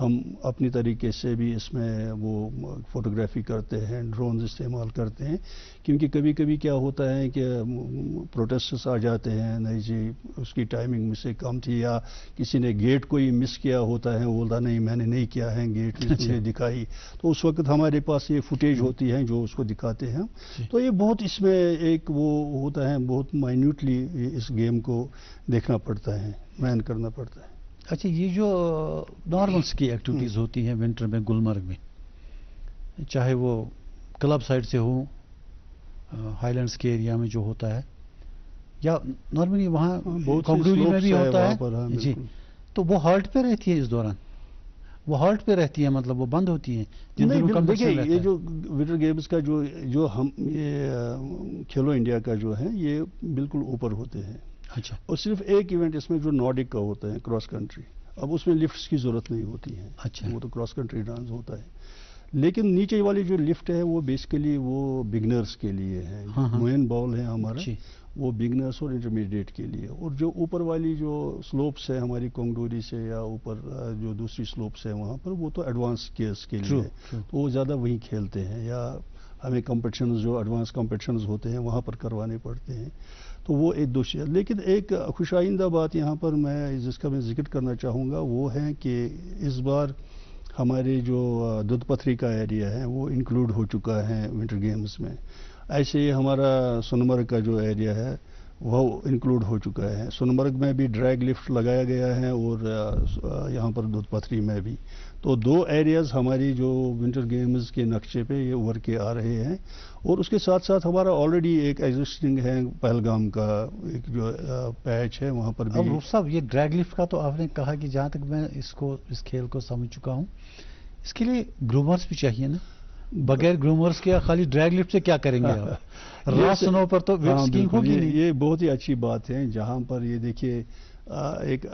ہم اپنی طریقے سے بھی اس میں وہ photography کرتے ہیں، drones استعمال کرتے ہیں، کیونکہ کبھی کبھی کیا ہوتا ہے کہ پروٹیسٹس آ جاتے ہیں، نہیں جی اس کی ٹائمنگ مجھ سے کم تھی، یا کسی نے گیٹ کو ہی مس کیا ہوتا ہے، بولتا نہیں میں نے نہیں کیا ہے، گیٹ مجھے دکھائی، تو اس وقت ہمارے پاس یہ فوٹیج ہوتی ہے جو اس کو دکھاتے ہیں. تو یہ بہت اس میں ایک وہ ہوتا ہے، بہت مائنیوٹلی اس گیم کو دیکھنا پڑتا ہے، مین کرنا پڑتا ہے. اچھا، یہ جو نارمل سکی ایکٹیویٹیز ہوتی ہیں ونٹر میں گلمرگ میں، چاہے وہ کلب سائڈ سے ہو، ہائی لینڈس کے ایریا میں جو ہوتا ہے، یا نارملی وہاں کانگرولی میں بھی ہوتا ہے جی، تو وہ ہالٹ پہ رہتی ہے اس دوران؟ وہ ہالٹ پہ رہتی ہے، مطلب وہ بند ہوتی ہیں؟ دیکھیے یہ جو ونٹر گیمز کا جو ہم یہ کھیلو انڈیا کا جو ہے یہ بالکل اوپر ہوتے ہیں. اچھا. اور صرف ایک ایونٹ اس میں جو نارڈک کا ہوتا ہے، کراس کنٹری، اب اس میں لفٹس کی ضرورت نہیں ہوتی ہے. اچھا. وہ تو کراس کنٹری ڈانس ہوتا ہے، لیکن نیچے والی جو لفٹ ہے وہ بیسیکلی وہ بگنرز کے لیے ہے. مین بال ہے ہمارا، وہ بگنرز اور انٹرمیڈیٹ کے لیے. اور جو اوپر والی جو سلوپس ہے ہماری کونگڈوری سے یا اوپر جو دوسری سلوپس ہے وہاں پر، وہ تو ایڈوانس کیئرس کے لیے ہے، تو وہ زیادہ وہیں کھیلتے ہیں، یا ہمیں کمپٹیشنز جو ایڈوانس کمپٹیشنز ہوتے ہیں وہاں پر کروانے پڑتے ہیں. تو وہ ایک دو چیز. لیکن ایک خوش آئندہ بات یہاں پر جس کا میں ذکر کرنا چاہوں گا وہ ہے کہ اس بار ہمارے جو دودھ پتھری کا ایریا ہے وہ انکلوڈ ہو چکا ہے ونٹر گیمز میں. ایسے ہی ہمارا سونمرگ کا جو ایریا ہے وہ انکلوڈ ہو چکا ہے. سونمرگ میں بھی ڈریگ لفٹ لگایا گیا ہے اور یہاں پر دودھ پتھری میں بھی. تو دو ایریاز ہماری جو ونٹر گیمز کے نقشے پہ یہ ابھر کے آ رہے ہیں. اور اس کے ساتھ ساتھ ہمارا آلریڈی ایک ایگزسٹنگ ہے پہلگام کا ایک جو پیچ ہے وہاں پر بھی. اب صاحب یہ ڈریگ لفٹ کا تو آپ نے کہا کہ جہاں تک میں اس کھیل کو سمجھ چکا ہوں، اس کے لیے گرومرز بھی چاہیے نا؟ بغیر گرومرز کے خالی ڈریگ لفٹ سے کیا کریں گے آپ؟ راس سنو پر تو اسکیئنگ ہوگی نہیں. یہ بہت ہی اچھی بات ہے. جہاں پر یہ دیکھیے ایک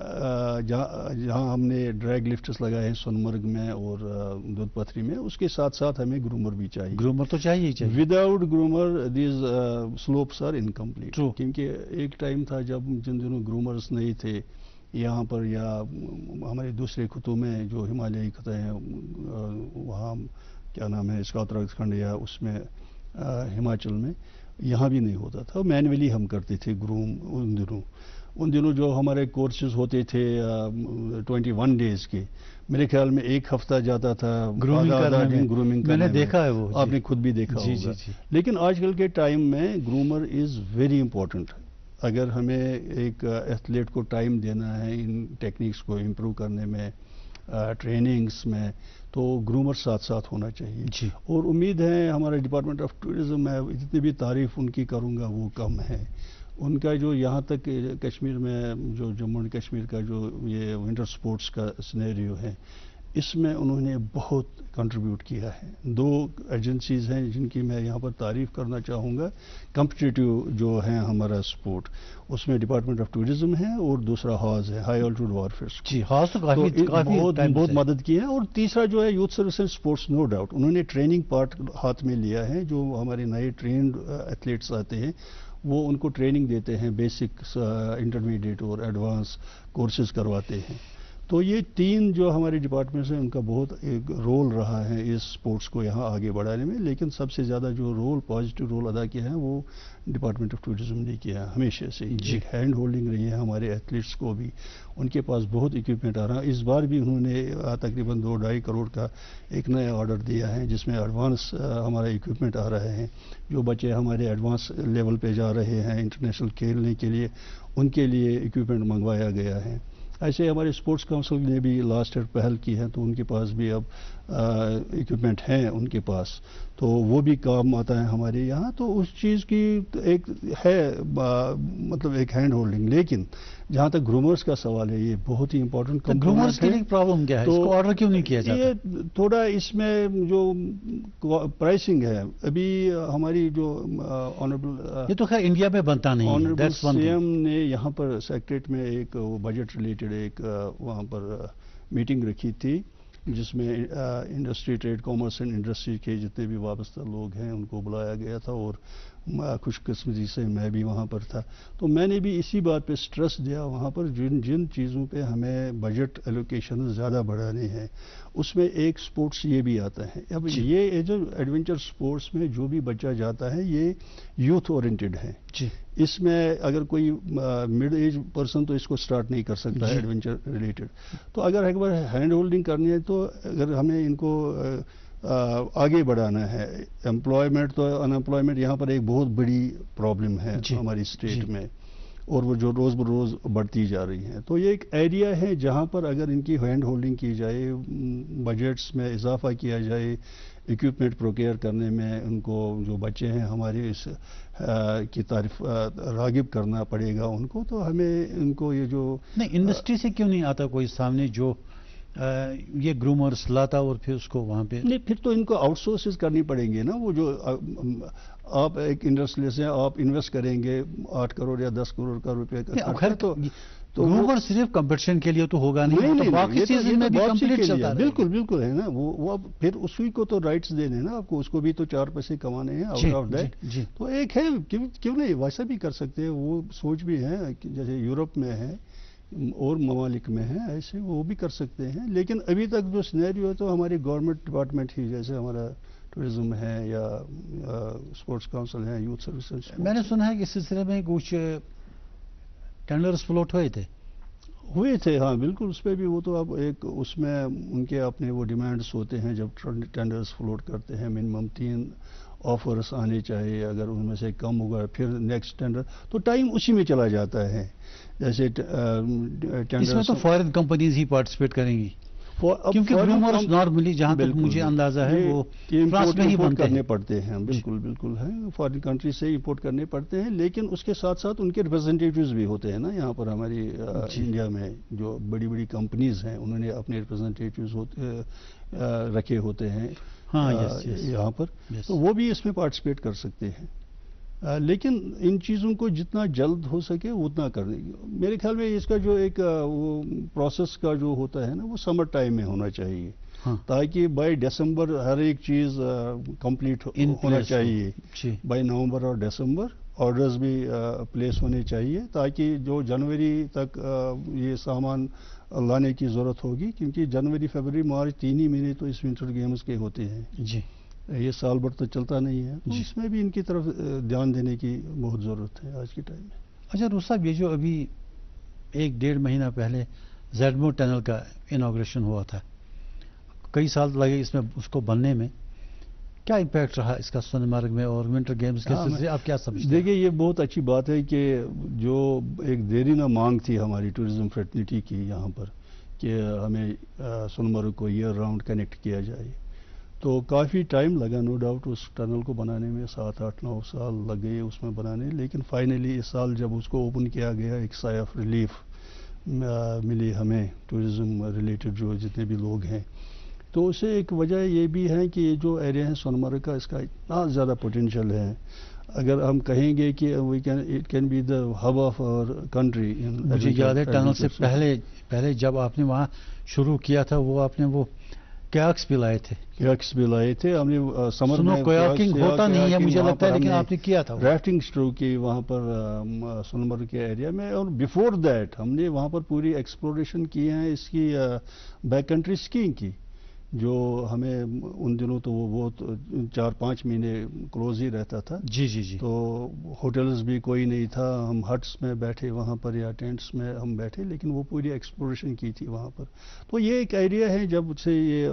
جہاں ہم نے ڈریگ لفٹس لگائے ہیں سونمرگ میں اور دودھ پتھری میں، اس کے ساتھ ساتھ ہمیں گرومر بھی چاہیے. گرومر تو چاہیے ہی چاہیے. Without grammar these slopes are incomplete. کیونکہ ایک ٹائم تھا جب جن دنوں گرومرز نہیں تھے یہاں پر، یا ہمارے دوسرے خطوں میں جو ہمالیائی خطے ہیں وہاں کیا نام ہے اس کا اتراکھنڈ یا اس میں ہماچل میں، یہاں بھی نہیں ہوتا تھا. مینولی ہم کرتے تھے گروم. ان دنوں جو ہمارے کورسز ہوتے تھے 21 ڈیز کے، میرے خیال میں ایک ہفتہ جاتا تھا گرومنگ. میں نے دیکھا ہے وہ، آپ نے خود بھی دیکھا ہوگا. لیکن آج کل کے ٹائم میں گرومر از ویری امپورٹنٹ. اگر ہمیں ایک ایتھلیٹ کو ٹائم دینا ہے ان ٹیکنیکس کو امپروو کرنے میں، ٹریننگز میں، تو گرومر ساتھ ساتھ ہونا چاہیے. اور امید ہے ہمارا ڈپارٹمنٹ آف ٹورزم، میں جتنی بھی تعریف ان کی کروں گا وہ کم ہے. ان کا جو یہاں تک کشمیر میں جو جموں اینڈ کشمیر کا جو یہ ونٹر سپورٹس کا سینیریو ہے، اس میں انہوں نے بہت کنٹریبیوٹ کیا ہے. دو ایجنسیز ہیں جن کی میں یہاں پر تعریف کرنا چاہوں گا. کمپٹیٹیو جو ہے ہمارا سپورٹ، اس میں ڈپارٹمنٹ آف ٹورزم ہے اور دوسرا ہاز ہے ہائی آلٹیٹیوڈ وارفیئر. جی، ہاز تو کافی بہت مدد کی ہے. اور تیسرا جو ہے youth service and sports, no doubt انہوں نے ٹریننگ پارٹ ہاتھ میں لیا ہے. جو ہمارے نئے ٹرینڈ ایتھلیٹس آتے ہیں وہ ان کو ٹریننگ دیتے ہیں، بیسک، انٹرمیڈیٹ اور ایڈوانس کورسز کرواتے ہیں. تو یہ تین جو ہمارے ڈپارٹمنٹس ہیں ان کا بہت ایک رول رہا ہے اس سپورٹس کو یہاں آگے بڑھانے میں. لیکن سب سے زیادہ جو رول، پازیٹیو رول ادا کیا ہے وہ ڈپارٹمنٹ آف ٹورزم نے کیا ہے ہمیشہ سے. ایک ہینڈ ہولڈنگ رہی ہے ہمارے ایتھلیٹس کو بھی. ان کے پاس بہت اکوپمنٹ آ رہا ہے. اس بار بھی انہوں نے تقریباً 2-2.5 کروڑ کا ایک نیا آرڈر دیا ہے جس میں ایڈوانس ہمارا اکوپمنٹ آ رہے ہیں. جو بچے ہمارے ایڈوانس لیول پہ جا رہے ہیں انٹرنیشنل کھیلنے کے لیے، ان کے لیے اکوپمنٹ منگوایا گیا ہے. ایسے ہمارے اسپورٹس کونسل نے بھی لاسٹ ایئر پہل کی ہے، تو ان کے پاس بھی اب اکوپمنٹ ہیں ان کے پاس، تو وہ بھی کام آتا ہے ہمارے یہاں. تو اس چیز کی ایک ہے مطلب ایک ہینڈ ہولڈنگ. لیکن جہاں تک گرومرز کا سوال ہے، یہ بہت ہی امپورٹنٹ. گرومرز کے لیے پرابلم کیا ہے؟ اس کو آرڈر کیوں نہیں کیا جاتا؟ یہ تھوڑا اس میں جو پرائسنگ ہے ابھی ہماری جو آنریبل، یہ تو خیر انڈیا میں بنتا نہیں. آنریبل سی ایم نے یہاں پر سیکریٹریٹ میں ایک بجٹ ریلیٹڈ ایک وہاں پر میٹنگ رکھی تھی جس میں industry, trade, commerce and industry کے جتنے بھی وابستہ لوگ ہیں ان کو بلایا گیا تھا. اور خوش قسمتی سے میں بھی وہاں پر تھا. تو میں نے بھی اسی بات پہ سٹریس دیا وہاں پر جن چیزوں پہ ہمیں بجٹ ایلوکیشن زیادہ بڑھانے ہیں اس میں ایک سپورٹس یہ بھی آتا ہے. اب یہ جو ایڈونچر سپورٹس میں جو بھی بچہ جاتا ہے یہ یوتھ اورینٹڈ ہے. اس میں اگر کوئی مڈ ایج پرسن تو اس کو سٹارٹ نہیں کر سکتا ہے ایڈونچر ریلیٹڈ. تو اگر ایک بار ہینڈ ہولڈنگ کرنی ہے تو اگر ہمیں ان کو آگے بڑھانا ہے. امپلائمنٹ تو انمپلائمنٹ یہاں پر ایک بہت بڑی پرابلم ہے ہماری اسٹیٹ میں اور وہ جو روز بروز بڑھتی جا رہی ہیں. تو یہ ایک ایریا ہے جہاں پر اگر ان کی ہینڈ ہولڈنگ کی جائے, بجٹس میں اضافہ کیا جائے, اکوپمنٹ پروکیئر کرنے میں ان کو جو بچے ہیں ہمارے اس کی تعریف راغب کرنا پڑے گا ان کو. تو ہمیں ان کو یہ جو نہیں انڈسٹری سے کیوں نہیں آتا کوئی سامنے جو یہ گرومرز لاتا اور پھر اس کو وہاں پہ نہیں, پھر تو ان کو آؤٹ سورسز کرنی پڑیں گے نا. وہ جو آپ ایک انڈسٹریلسٹ ہیں آپ انویسٹ کریں گے 8 کروڑ یا 10 کروڑ کا روپے کا تو گرومر صرف کمپٹیشن کے لیے تو ہوگا نہیں, باقی چیزوں میں بھی کمپلیٹ چلتا ہے. بالکل بالکل ہے نا. وہ پھر اسی کو تو رائٹس دینے نا آپ کو, اس کو بھی تو 4 پیسے کمانے ہیں آؤٹ آف دیٹ. تو ایک ہے کیوں نہیں ویسا بھی کر سکتے ہیں. وہ سوچ بھی ہے جیسے یورپ میں ہے اور ممالک میں ہیں ایسے وہ بھی کر سکتے ہیں. لیکن ابھی تک جو سینیریو ہے تو ہماری گورنمنٹ ڈپارٹمنٹ ہی جیسے ہمارا ٹورزم ہے یا اسپورٹس کاؤنسل ہے, یوتھ سروسز. میں نے سنا ہے کہ اس سلسلے میں کچھ ٹینڈرز فلوٹ ہوئے تھے. ہاں بالکل. اس پہ بھی وہ تو اب ایک اس میں ان کے اپنے وہ ڈیمانڈس ہوتے ہیں جب ٹینڈرز فلوٹ کرتے ہیں. منیمم 3 آفرس آنے چاہیے, اگر ان میں سے کم ہوگا پھر نیکسٹ ٹینڈر, تو ٹائم اسی میں چلا جاتا ہے. جیسے اس میں تو فارن کمپنیز ہی پارٹیسپیٹ کریں گی کیونکہ گرومرز نارملی جہاں تک مجھے اندازہ ہے وہ فرانس میں ہی کرنے پڑتے ہیں. بالکل بالکل ہے, فارن کنٹری سے امپورٹ کرنے پڑتے ہیں. لیکن اس کے ساتھ ساتھ ان کے ریپرزینٹیوز بھی ہوتے ہیں نا یہاں پر ہماری انڈیا میں. جو بڑی بڑی کمپنیز ہیں انہوں نے اپنے ریپرزینٹیوز رکھے ہوتے ہیں یہاں پر, تو وہ بھی اس میں پارٹیسپیٹ کر سکتے ہیں. لیکن ان چیزوں کو جتنا جلد ہو سکے اتنا کرنے کی میرے خیال میں اس کا جو ایک وہ پروسیس کا جو ہوتا ہے نا وہ سمر ٹائم میں ہونا چاہیے, تاکہ بائی دسمبر ہر ایک چیز کمپلیٹ ہونا چاہیے. بائی نومبر اور دسمبر آرڈرز بھی پلیس ہونے چاہیے, تاکہ جو جنوری تک یہ سامان لانے کی ضرورت ہوگی, کیونکہ جنوری فروری مارچ 3 ہی مہینے تو اس ونٹر گیمز کے ہوتے ہیں. یہ سال بھر تو چلتا نہیں ہے. اس میں بھی ان کی طرف دھیان دینے کی بہت ضرورت ہے آج کے ٹائم میں. اچھا روس صاحب, یہ جو ابھی 1-1.5 مہینہ پہلے زیڈمو ٹنل کا انوگریشن ہوا تھا, کئی سال لگے اس میں اس کو بننے میں, کیا امپیکٹ رہا اس کا سون مرگ میں اور ونٹر گیمز کے سلسلے آپ کیا سمجھتے ہیں؟ دیکھیے یہ بہت اچھی بات ہے کہ جو ایک دیرینہ مانگ تھی ہماری ٹورزم فریٹرنیٹی کی یہاں پر کہ ہمیں سون مرگ کو ایئر راؤنڈ کنیکٹ کیا جائے, تو کافی ٹائم لگا نو ڈاؤٹ اس ٹنل کو بنانے میں. 7-8-9 سال لگ گئے اس میں بنانے. لیکن فائنلی اس سال جب اس کو اوپن کیا گیا ایک سائے آف ریلیف ملی ہمیں ٹورزم ریلیٹڈ جو جتنے بھی لوگ ہیں. تو اسے ایک وجہ یہ بھی ہے کہ یہ جو ایریا ہے سون مرگ کا اس کا اتنا زیادہ پوٹینشیل ہے. اگر ہم کہیں گے کہ it can be the hub of our country. مجھے یاد ہے ٹنل سے پہلے جب آپ نے وہاں شروع کیا تھا وہ آپ نے وہ کیاکس بھی لائے تھے. ہم نے سمر میں کیاکنگ ہوتا نہیں ہے مجھے لگتا ہے, لیکن آپ نے کیا تھا ریفٹنگ شروع کی وہاں پر سون مرگ کے ایریا میں. اور بیفور دیٹ ہم نے وہاں پر پوری ایکسپلوریشن کی ہے اس کی بیک کنٹری اسکیئنگ کی, جو ہمیں ان دنوں تو وہ بہت 4-5 مہینے کلوز ہی رہتا تھا. جی. تو ہوٹلز بھی کوئی نہیں تھا, ہم ہٹس میں بیٹھے وہاں پر یا ٹینٹس میں ہم بیٹھے, لیکن وہ پوری ایکسپلوریشن کی تھی وہاں پر. تو یہ ایک ایریا ہے جب سے یہ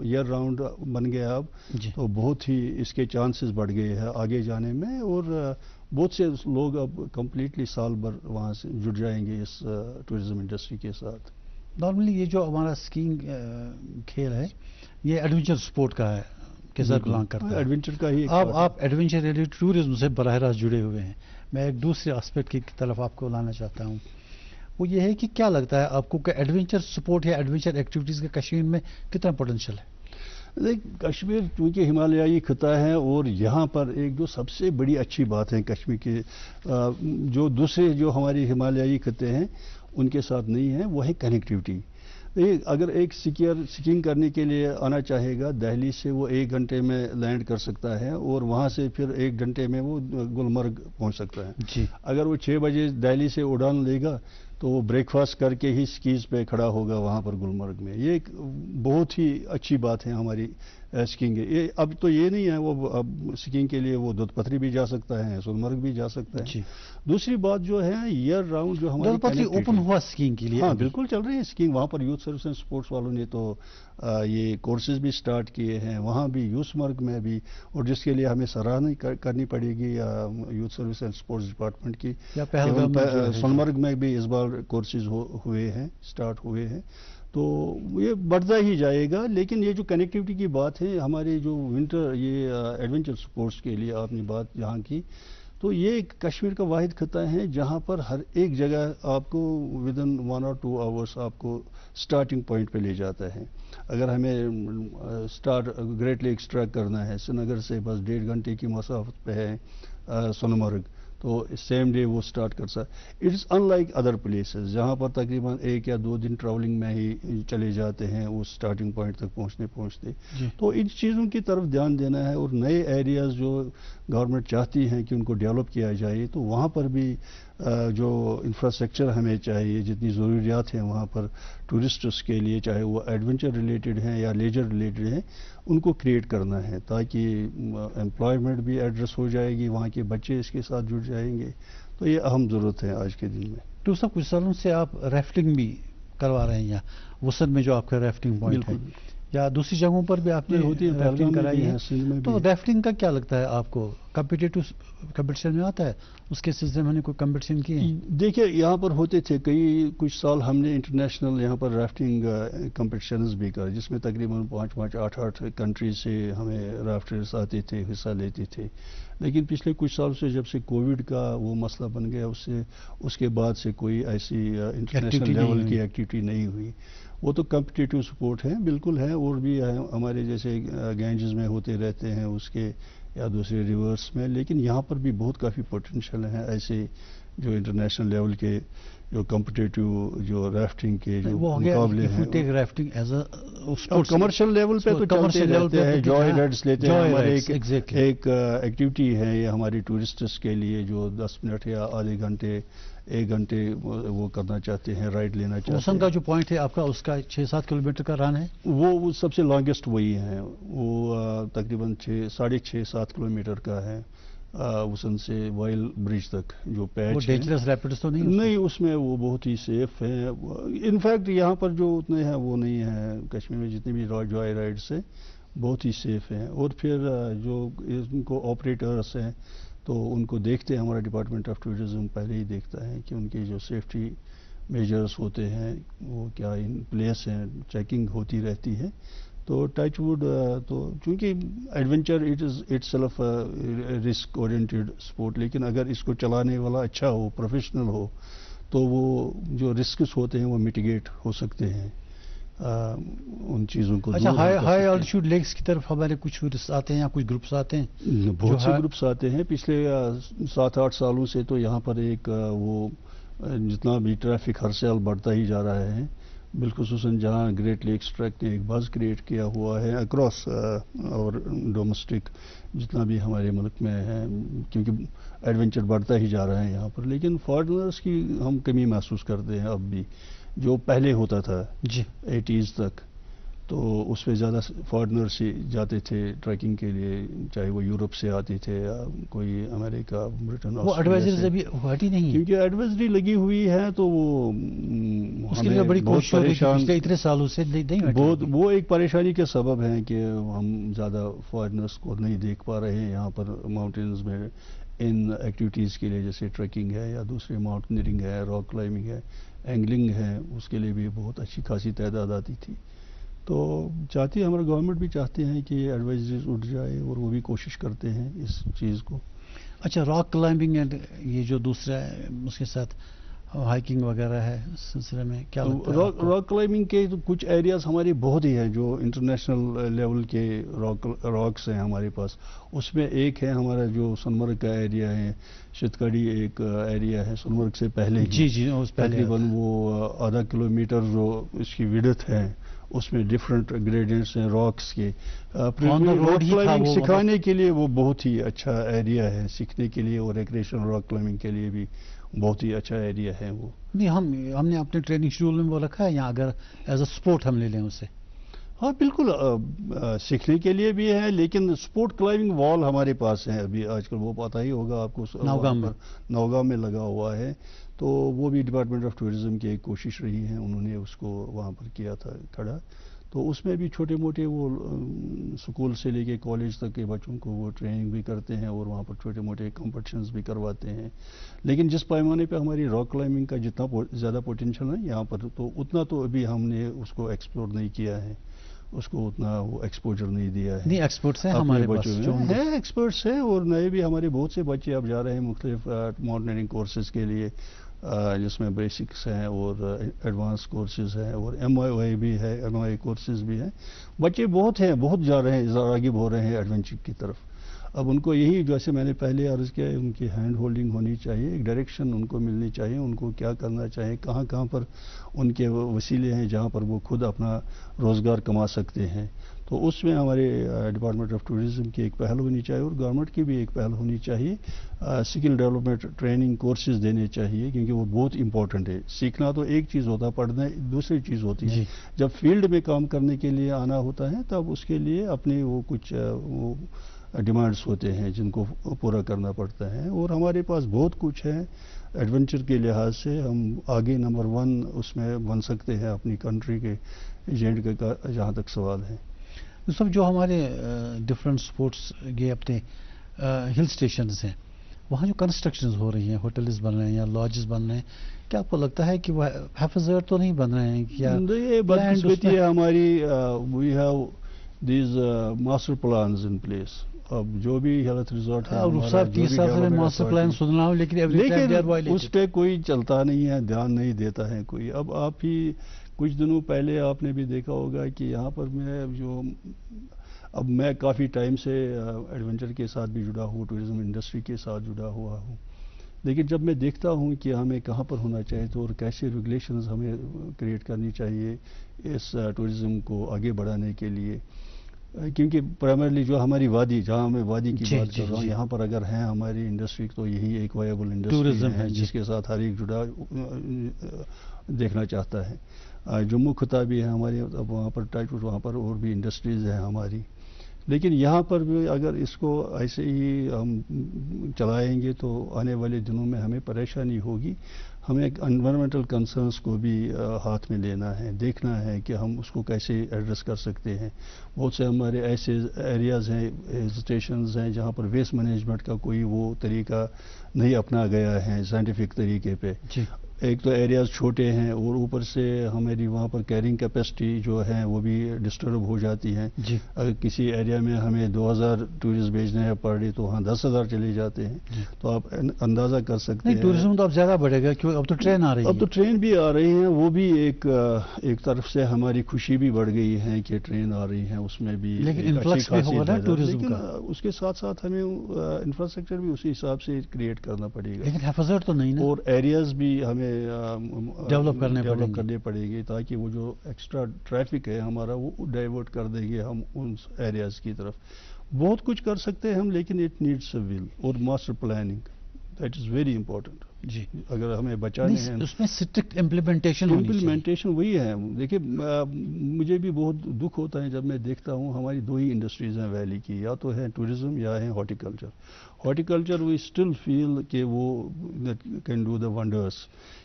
ایئر راؤنڈ بن گیا اب, تو بہت ہی اس کے چانسز بڑھ گئے ہیں آگے جانے میں, اور بہت سے لوگ اب کمپلیٹلی سال بھر وہاں سے جڑ جائیں گے اس ٹورزم انڈسٹری کے ساتھ. نارملی یہ جو ہمارا اسکیئنگ کھیل ہے یہ ایڈونچر سپورٹ کا ہے کہ سر بلانگ کرتا ہے, ایڈونچر کا ہی. آپ ایڈونچر ریلیٹڈ ٹورزم سے براہ راست جڑے ہوئے ہیں. میں ایک دوسرے اسپیکٹ کی طرف آپ کو لانا چاہتا ہوں, وہ یہ ہے کہ کیا لگتا ہے آپ کو کہ ایڈونچر سپورٹ یا ایڈونچر ایکٹیویٹیز کا کشمیر میں کتنا پوٹینشیل ہے؟ دیکھ کشمیر چونکہ ہمالیائی خطہ ہے, اور یہاں پر ایک جو سب سے بڑی اچھی بات ہے کشمیر کے جو دوسرے جو ہماری ہمالیائی خطے ہیں ان کے ساتھ نہیں ہے, وہ ہے کنیکٹیوٹی. اگر ایک سکینگ کرنے کے لیے آنا چاہے گا دہلی سے، وہ 1 گھنٹے میں لینڈ کر سکتا ہے اور وہاں سے پھر 1 گھنٹے میں وہ گلمرگ پہنچ سکتا ہے. جی اگر وہ 6 بجے دہلی سے اڑان لے گا تو وہ بریک فاسٹ کر کے ہی سکیز پہ کھڑا ہوگا وہاں پر گلمرگ میں. یہ ایک بہت ہی اچھی بات ہے ہماری سکینگ. اب تو یہ نہیں ہے، وہ اب سکینگ کے لیے وہ دودھ پتھری بھی جا سکتا ہے، سونمرگ بھی جا سکتا ہے. جی. دوسری بات جو ہے ایئر راؤنڈ جو ہماری دودھ پتھری اوپن ہوا سکینگ کے لیے؟ ہاں بالکل چل رہی ہے سکینگ. وہاں پر یوتھ سروس اینڈ سپورٹس والوں نے تو یہ کورسز بھی سٹارٹ کیے ہیں وہاں بھی، یوسمرگ میں بھی، اور جس کے لیے ہمیں سراہنا کرنی پڑے گی youth service and sports department کی. سونمرگ میں بھی اس بار کورسز ہوئے ہیں، سٹارٹ ہوئے ہیں. تو یہ بڑھتا ہی جائے گا. لیکن یہ جو کنیکٹیوٹی کی بات ہے ہمارے جو ونٹر یہ ایڈونچر سپورٹس کے لیے آپ نے بات یہاں کی، تو یہ کشمیر کا واحد خطہ ہے جہاں پر ہر ایک جگہ آپ کو ودن 1 or 2 hours آپ کو سٹارٹنگ پوائنٹ پہ لے جاتا ہے. اگر ہمیں گریٹ لیکس ٹریک کرنا ہے، سری نگر سے بس 1.5 گھنٹے کی مسافت پہ ہے سونمرگ، تو سیم ڈے وہ سٹارٹ کر سکتا. It's in like other places جہاں پر تقریباً 1 یا 2 دن ٹریولنگ میں ہی چلے جاتے ہیں اس سٹارٹنگ پوائنٹ تک پہنچتے. تو ان چیزوں کی طرف دھیان دینا ہے، اور نئے ایریاز جو گورنمنٹ چاہتی ہیں کہ ان کو ڈیولپ کیا جائے، تو وہاں پر بھی جو انفراسٹرکچر ہمیں چاہیے، جتنی ضروریات ہیں وہاں پر ٹورسٹس کے لیے، چاہے وہ ایڈونچر ریلیٹڈ ہیں یا لیجر ریلیٹڈ ہیں، ان کو کریٹ کرنا ہے تاکہ امپلائمنٹ بھی ایڈریس ہو جائے گی، وہاں کے بچے اس کے ساتھ جڑ جائیں گے. تو یہ اہم ضرورت ہے آج کے دن میں. تو سب کچھ سالوں سے آپ ریفٹنگ بھی کروا رہے ہیں یہاں وسط میں جو آپ کا ریفٹنگ پوائنٹ ہے، یا دوسری جگہوں پر بھی آپ نے ریفٹنگ کرائی ہے؟ تو ریفٹنگ کا کیا لگتا ہے آپ کو، کمپٹیشن میں آتا ہے؟ اس کے سلسلے میں ہم نے کوئی کمپٹیشن کیے ہیں؟ دیکھیں یہاں پر ہوتے تھے کچھ سال ہم نے انٹرنیشنل یہاں پر ریفٹنگ کمپٹیشنز بھی کر، جس میں تقریباً 5-8 کنٹریز سے ہمیں ریفٹرز آتے تھے، حصہ لیتے تھے. لیکن پچھلے کچھ سال سے جب سے کووڈ کا وہ مسئلہ بن گیا، اس کے بعد سے کوئی ایسی انٹرنیشنل لیول کی ایکٹیویٹی نہیں ہوئی. وہ تو کمپٹیٹیو سپورٹ ہے بالکل ہے، اور بھی ہمارے جیسے گینجز میں ہوتے رہتے ہیں اس کے، یا دوسرے ریورس میں. لیکن یہاں پر بھی بہت کافی پوٹینشیل ہیں ایسے جو انٹرنیشنل لیول کے جو کمپٹیٹیو جو ریفٹنگ کے جو مقابلے ہیں. کمرشل لیول پہ تو چلتے رہتے ہیں، جوائے رائڈس لیتے ہیں. ہمارے ایک ایکٹیویٹی ہے یہ ہماری ٹورسٹس کے لیے، جو 10 منٹ یا آدھے گھنٹے 1 گھنٹے وہ کرنا چاہتے ہیں، رائڈ لینا چاہتے ہیں. موسم کا جو پوائنٹ ہے آپ کا، اس کا 6-7 کلومیٹر کا رن ہے، وہ سب سے لانگیسٹ وہی ہے. وہ تقریباً 6.5-7 کلومیٹر کا ہے وسن سے وائل برج تک جو پیچ ہے. ڈینجرس ریپڈس تو نہیں؟ اس میں وہ بہت ہی سیف ہے. انفیکٹ یہاں پر جو اتنے ہیں وہ نہیں ہیں، کشمیر میں جتنے بھی جوائے رائڈس ہیں بہت ہی سیف ہیں. اور پھر جو ان کو آپریٹرس ہیں تو ان کو دیکھتے ہیں، ہمارا ڈپارٹمنٹ آف ٹورزم پہلے ہی دیکھتا ہے کہ ان کے جو سیفٹی میجرز ہوتے ہیں وہ کیا ان پلیس ہیں، چیکنگ ہوتی رہتی ہے. تو ٹچ ووڈ، تو چونکہ adventure it is it self risk oriented support, لیکن اگر اس کو چلانے والا اچھا ہو، پروفیشنل ہو، تو وہ جو رسکس ہوتے ہیں وہ میٹیگیٹ ہو سکتے ہیں ان چیزوں کو. اچھا، ہائی آلٹیٹیوڈ لیکس کی طرف ہمارے کچھ ٹورسٹ آتے ہیں یا کچھ گروپس آتے ہیں؟ بہت سے گروپس آتے ہیں. پچھلے 7-8 سالوں سے تو یہاں پر ایک وہ جتنا بھی ٹریفک ہر سال بڑھتا ہی جا رہا ہے، بالخصوصاً جہاں گریٹ لیکس ٹریک نے ایک بز کریٹ کیا ہوا ہے اکراس اور ڈومیسٹک جتنا بھی ہمارے ملک میں ہے، کیونکہ ایڈونچر بڑھتا ہی جا رہا ہے یہاں پر. لیکن فارنرز کی ہم کمی محسوس کرتے ہیں اب بھی، جو پہلے ہوتا تھا 80s تک، تو اس میں زیادہ فارنرز ہی جاتے تھے ٹریکنگ کے لیے، چاہے وہ یورپ سے آتے تھے یا کوئی امریکہ، برٹن. وہ ایڈوائزریز ابھی ہٹی نہیں، کیونکہ ایڈوائزری لگی ہوئی ہے تو وہ اس کے لیے بڑی کوشش ہو رہی ہے پچھلے اتنے سالوں سے بہت. وہ ایک پریشانی کا سبب ہے کہ ہم زیادہ فارنرز کو نہیں دیکھ پا رہے ہیں یہاں پر ماؤنٹینز میں ان ایکٹیویٹیز کے لیے، جیسے ٹریکنگ ہے یا دوسرے ماؤنٹینئرنگ ہے، راک کلائمبنگ ہے، اینگلنگ ہے. اس کے لیے بھی بہت اچھی خاصی تعداد آتی تھی. تو چاہتی ہے، ہمارا گورنمنٹ بھی چاہتے ہیں کہ یہ ایڈوائزریز اٹھ جائے، اور وہ بھی کوشش کرتے ہیں اس چیز کو. اچھا، راک کلائمبنگ اینڈ یہ جو دوسرا ہے اس کے ساتھ ہائکنگ وغیرہ ہے اس سلسلے میں کیا لگتا ہے آپ کو؟ راک کلائمبنگ کے تو کچھ ایریاز ہمارے بہت ہی ہیں جو انٹرنیشنل لیول کے راکس ہیں ہمارے پاس. اس میں ایک ہے ہمارا جو سنمرگ کا ایریا ہے, شتکڑی ایک ایریا ہے سنمرگ سے پہلے ہی. جی اس پہلے تقریباً وہ آدھا کلومیٹر جو اس کی وڈتھ ہے اس میں ڈفرنٹ گریڈینٹس ہیں راکس کے. راک کلائمبنگ سکھانے کے لیے وہ بہت ہی اچھا ایریا ہے, سیکھنے کے لیے اور ریکریشنل راک کلائمبنگ کے لیے بھی بہت ہی اچھا ایریا ہے وہ. نہیں ہم نے اپنے ٹریننگ شیڈول میں وہ رکھا ہے یا اگر ایز اے سپورٹ ہم لے لیں اسے؟ ہاں بالکل, سیکھنے کے لیے بھی ہے, لیکن سپورٹ کلائمبنگ وال ہمارے پاس ہے ابھی آج کل, وہ پتہ ہی ہوگا آپ کو, نوگام میں لگا ہوا ہے. تو وہ بھی ڈپارٹمنٹ آف ٹورزم کی ایک کوشش رہی ہے, انہوں نے اس کو وہاں پر کیا تھا کھڑا. تو اس میں بھی چھوٹے موٹے وہ اسکول سے لے کے کالج تک کے بچوں کو وہ ٹریننگ بھی کرتے ہیں اور وہاں پر چھوٹے موٹے کمپٹیشنز بھی کرواتے ہیں. لیکن جس پیمانے پہ ہماری راک کلائمبنگ کا جتنا زیادہ پوٹینشیل ہے یہاں پر, تو اتنا تو ابھی ہم نے اس کو ایکسپلور نہیں کیا ہے, اس کو اتنا وہ ایکسپوجر نہیں دیا ہے. نہیں ایکسپرٹس ہیں ہمارے پاس, ہیں ایکسپرٹس ہیں, اور نئے بھی ہمارے بہت سے بچے اب جا رہے ہیں مختلف ماؤنٹینئرنگ کورسز کے لیے, جس میں بیسکس ہیں اور ایڈوانس کورسز ہیں اور MIOI بھی ہے, MIOI کورسز بھی ہیں. بچے بہت ہیں, بہت جا رہے ہیں, راغب ہو رہے ہیں ایڈونچر کی طرف. اب ان کو یہی جیسے میں نے پہلے عرض کیا ہے, ان کی ہینڈ ہولڈنگ ہونی چاہیے, ایک ڈائریکشن ان کو ملنی چاہیے, ان کو کیا کرنا چاہیے, کہاں پر ان کے وسیلے ہیں جہاں پر وہ خود اپنا روزگار کما سکتے ہیں. تو اس میں ہمارے ڈپارٹمنٹ آف ٹورزم کی ایک پہل ہونی چاہیے اور گورنمنٹ کی بھی ایک پہل ہونی چاہیے. اسکل ڈیولپمنٹ ٹریننگ کورسز دینے چاہیے, کیونکہ وہ بہت امپورٹنٹ ہے. سیکھنا تو ایک چیز ہوتا ہے, پڑھنا دوسری چیز ہوتی ہے. جب فیلڈ میں کام کرنے کے لیے آنا ہوتا ہے تب اس کے لیے اپنے وہ کچھ وہ ڈیمانڈس ہوتے ہیں جن کو پورا کرنا پڑتا ہے. اور ہمارے پاس بہت کچھ ہے ایڈونچر کے لحاظ سے, ہم آگے نمبر 1 اس میں بن سکتے ہیں اپنی کنٹری کے ایجنٹ کا, جہاں تک سوال ہے. سب جو ہمارے ڈفرینٹ سپورٹس یہ اپنے ہل اسٹیشنز ہیں, وہاں جو کنسٹرکشنز ہو رہی ہیں, ہوٹلز بن رہے ہیں یا لاجز بن رہے ہیں, کیا آپ کو لگتا ہے کہ وہ حفاظت تو نہیں بن رہے ہیں کیا؟ یہ بدقسمتی ہے ہماری. We have these master plans in place. اب جو بھی ہیلتھ ریزورٹ ہے, ماسٹر پلان سن رہا ہوں, لیکن اس پہ کوئی چلتا نہیں ہے, دھیان نہیں دیتا ہے کوئی. اب آپ ہی کچھ دنوں پہلے آپ نے بھی دیکھا ہوگا کہ یہاں پر اب میں کافی ٹائم سے ایڈونچر کے ساتھ بھی جڑا ہوں, ٹورزم انڈسٹری کے ساتھ جڑا ہوا ہوں. لیکن جب میں دیکھتا ہوں کہ ہمیں کہاں پر ہونا چاہیے تو اور کیسے ریگولیشنز ہمیں کریٹ کرنی چاہیے اس ٹورزم کو آگے بڑھانے کے لیے, کیونکہ پرائمرلی جو ہماری وادی, جہاں میں وادی کی بات کر رہا ہوں, یہاں پر اگر ہیں ہماری انڈسٹری تو یہی ایک وائبل انڈسٹری ہے جس کے ساتھ ہر ایک جڑا دیکھنا چاہتا ہے. جموں خطہ بھی ہے ہمارے, اب وہاں پر وہاں پر اور بھی انڈسٹریز ہیں ہماری. لیکن یہاں پر بھی اگر اس کو ایسے ہی ہم چلائیں گے تو آنے والے دنوں میں ہمیں پریشانی ہوگی. ہمیں انوائرمنٹل کنسرنس کو بھی ہاتھ میں لینا ہے, دیکھنا ہے کہ ہم اس کو کیسے ایڈریس کر سکتے ہیں. بہت سے ہمارے ایسے ایریاز ہیں, اسٹیشنز ہیں جہاں پر ویسٹ مینجمنٹ کا کوئی وہ طریقہ نہیں اپنا گیا ہے سائنٹیفک طریقے پہ. ایک تو ایریاز چھوٹے ہیں اور اوپر سے ہماری وہاں پر کیرنگ کیپیسٹی جو ہے وہ بھی ڈسٹرب ہو جاتی ہے. اگر کسی ایریا میں ہمیں 2000 ٹورسٹ بھیجنے ہیں پر ڈے تو وہاں 10,000 چلے جاتے ہیں. تو آپ اندازہ کر سکتے ہیں ٹورزم تو اب زیادہ بڑھے گا, کیونکہ اب تو ٹرین آ رہی ہے. اب تو ٹرین بھی آ رہی ہیں, وہ بھی ایک طرف سے ہماری خوشی بھی بڑھ گئی ہے کہ ٹرین آ رہی ہیں, اس میں بھی لیکن اس کے ساتھ ساتھ ہمیں انفراسٹرکچر بھی اسی حساب سے کریٹ کرنا پڑے گا. لیکن حفاظت تو نہیں, اور ایریاز بھی ہمیں ڈیولپ کرنے پڑے گی تاکہ وہ جو ایکسٹرا ٹریفک ہے ہمارا وہ ڈائیورٹ کر دیں گے ہم ان ایریاز کی طرف. بہت کچھ کر سکتے ہیں ہم, لیکن اٹ نیڈس اے ول اور master planning, that is very important. جی اگر ہمیں بچانے ہیں اس میں اسٹرکٹ امپلیمنٹیشن وہی ہے. دیکھیے مجھے بھی بہت دکھ ہوتا ہے جب میں دیکھتا ہوں ہماری 2 ہی انڈسٹریز ہیں ویلی کی, یا تو ہے ٹورزم یا ہے horticulture. Horticulture we still feel کہ وہ کین ڈو دا ونڈرس,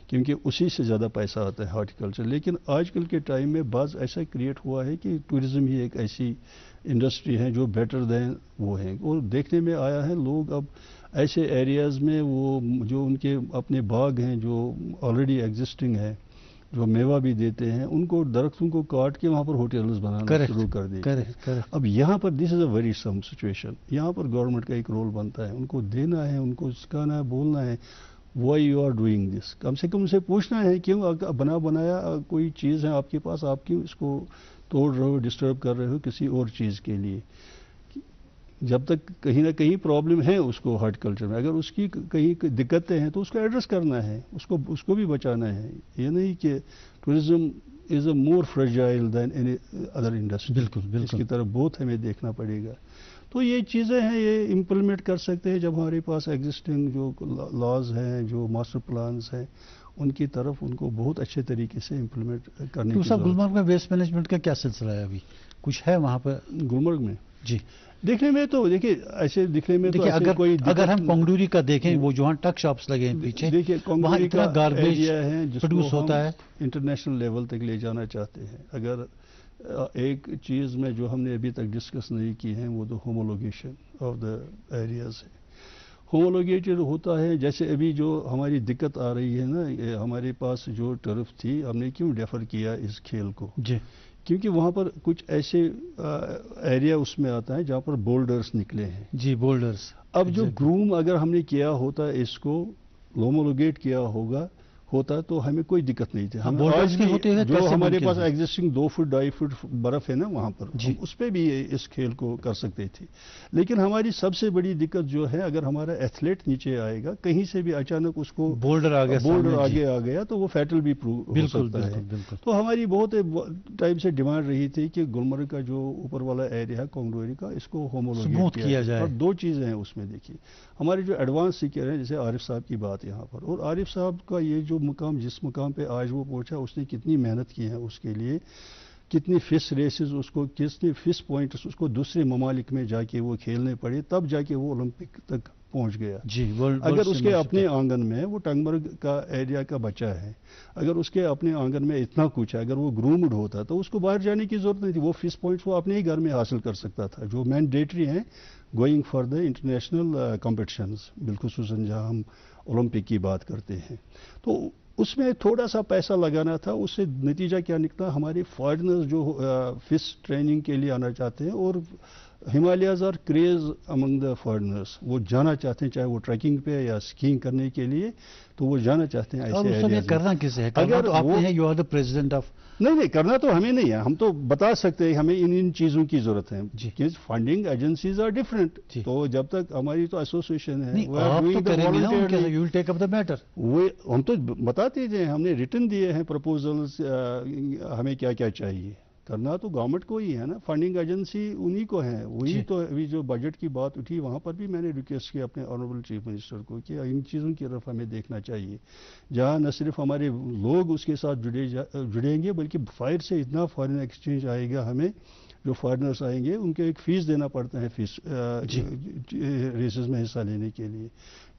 کیونکہ اسی سے زیادہ پیسہ آتا ہے ہارٹیکلچر. لیکن آج کل کے ٹائم میں بعض ایسا کریٹ ہوا ہے کہ ٹورزم ہی ایک ایسی انڈسٹری ہے جو بیٹر دین وہ ہیں. اور دیکھنے میں آیا ہے لوگ اب ایسے ایریاز میں وہ جو ان کے اپنے باغ ہیں جو آلریڈی ایگزسٹنگ ہے, جو میوہ بھی دیتے ہیں, ان کو درختوں کو کاٹ کے وہاں پر ہوٹلز بنانا شروع کر دیتے. اب یہاں پر دس از اے ویری سم سچویشن. یہاں پر گورنمنٹ کا ایک رول بنتا ہے, ان کو دینا ہے, ان کو سکھانا ہے, بولنا ہے. Why you are doing this. کم سے کم اسے پوچھنا ہے کیوں بنا بنایا کوئی چیز ہے آپ کے پاس, آپ کیوں اس کو توڑ رہے ہو, ڈسٹرب کر رہے ہو کسی اور چیز کے لیے. جب تک کہیں نہ کہیں پرابلم ہے اس کو ہارٹیکلچر میں, اگر اس کی کہیں دقتیں ہیں تو اس کو ایڈریس کرنا ہے, اس کو بھی بچانا ہے. یہ نہیں کہ ٹورزم از اے مور فریجائل دین اینی ادر انڈسٹری. بالکل اس کی طرف بہت ہمیں دیکھنا پڑے گا. تو یہ چیزیں ہیں, یہ امپلیمنٹ کر سکتے ہیں جب ہمارے پاس ایگزسٹنگ جو لاز ہیں, جو ماسٹر پلانز ہیں, ان کی طرف ان کو بہت اچھے طریقے سے امپلیمنٹ کرنے کی ضرورت. گلمرگ میں ویسٹ مینجمنٹ کا کیا سلسلہ ہے, ابھی کچھ ہے وہاں پہ گلمرگ میں؟ جی دیکھنے میں تو دیکھیے ایسے دکھنے میں تو اگر ہم کانگڑوری کا دیکھیں, وہ جو ٹک شاپس لگے ہیں پیچھے, دیکھیے کانگڑوری کا ایریا ہے جس کو ہوتا ہے انٹرنیشنل لیول تک لے جانا چاہتے ہیں. اگر ایک چیز میں جو ہم نے ابھی تک ڈسکس نہیں کی ہے وہ تو ہومولوگیشن آف دا ایریاز ہے. ہومولوگیٹڈ ہوتا ہے, جیسے ابھی جو ہماری دقت آ رہی ہے نا, ہمارے پاس جو ٹرف تھی, ہم نے کیوں ڈیفر کیا اس کھیل کو؟ جی کیونکہ وہاں پر کچھ ایسے ایریا اس میں آتا ہے جہاں پر بولڈرز نکلے ہیں. جی بولڈرز. اب جو گروم اگر ہم نے کیا ہوتا اس کو ہومولوگیٹ کیا ہوتا تو ہمیں کوئی دقت نہیں تھی. جو ہمارے پاس ایگزسٹنگ 2 فٹ 2.5 فٹ برف ہے نا وہاں پر, اس پہ بھی اس کھیل کو کر سکتے تھے. لیکن ہماری سب سے بڑی دقت جو ہے, اگر ہمارا ایتھلیٹ نیچے آئے گا کہیں سے بھی اچانک اس کو بولڈر آگے آ گیا تو وہ فیٹل بھی ہو سکتا ہے. تو ہماری بہت ٹائم سے ڈیمانڈ رہی تھی کہ گلمرگ کا جو اوپر والا ایریا ہے کانگڑوری کا, اس کو ہومولوگیٹ کیا جائے. اور 2 چیزیں ہیں اس میں. دیکھیے ہمارے جو ایڈوانس سیکر ہیں, جیسے عارف صاحب کی بات یہاں پر, اور عارف صاحب کا یہ جو مقام, جس مقام پہ آج وہ پہنچا, اس نے کتنی محنت کی ہے اس کے لیے, کتنی فس ریسز اس کو, کتنے فس پوائنٹس اس کو دوسرے ممالک میں جا کے وہ کھیلنے پڑے, تب جا کے وہ اولمپک تک پہنچ گیا. اگر اس کے اپنے آنگن میں, وہ ٹنگمرگ کا ایریا کا بچہ ہے, اگر اس کے اپنے آنگن میں اتنا کچھ ہے, اگر وہ گرومڈ ہوتا تو اس کو باہر جانے کی ضرورت نہیں تھی. وہ فس پوائنٹس وہ اپنے ہی گھر میں حاصل کر سکتا تھا, جو مینڈیٹری ہیں going for the international competitions, بالخصوصاً جہاں ہم اولمپک کی بات کرتے ہیں. تو اس میں تھوڑا سا پیسہ لگانا تھا. اس سے نتیجہ کیا نکلا, ہمارے فارنرز جو فش ٹریننگ کے لیے آنا چاہتے ہیں, اور Himalayas are craze among the foreigners, وہ جانا چاہتے ہیں چاہے وہ ٹریکنگ پہ یا اسکیئنگ کرنے کے لیے, تو وہ جانا چاہتے ہیں ایسے ایریاز. کرنا کسے ہے؟ اگر آپ ہیں, you are the president of. نہیں کرنا تو ہمیں نہیں ہے, ہم تو بتا سکتے ہیں ہمیں ان چیزوں کی ضرورت ہے. Funding agencies are different. تو جب تک ہماری تو ایسوسیشن ہے, ہم تو بتاتے تھے, ہم نے ریٹن دیے ہیں پرپوزلز, ہمیں کیا کیا چاہیے. کرنا تو گورنمنٹ کو ہی ہے نا, فنڈنگ ایجنسی انہی کو ہے. وہی تو ابھی جو بجٹ کی بات اٹھی, وہاں پر بھی میں نے ریکویسٹ کیا اپنے آنریبل چیف منسٹر کو کہ ان چیزوں کی طرف ہمیں دیکھنا چاہیے, جہاں نہ صرف ہمارے لوگ اس کے ساتھ جڑیں گے, بلکہ باہر سے اتنا فارن ایکسچینج آئے گا ہمیں. جو فارنرز آئیں گے ان کو ایک فیس دینا پڑتا ہے ریسز میں حصہ لینے کے لیے,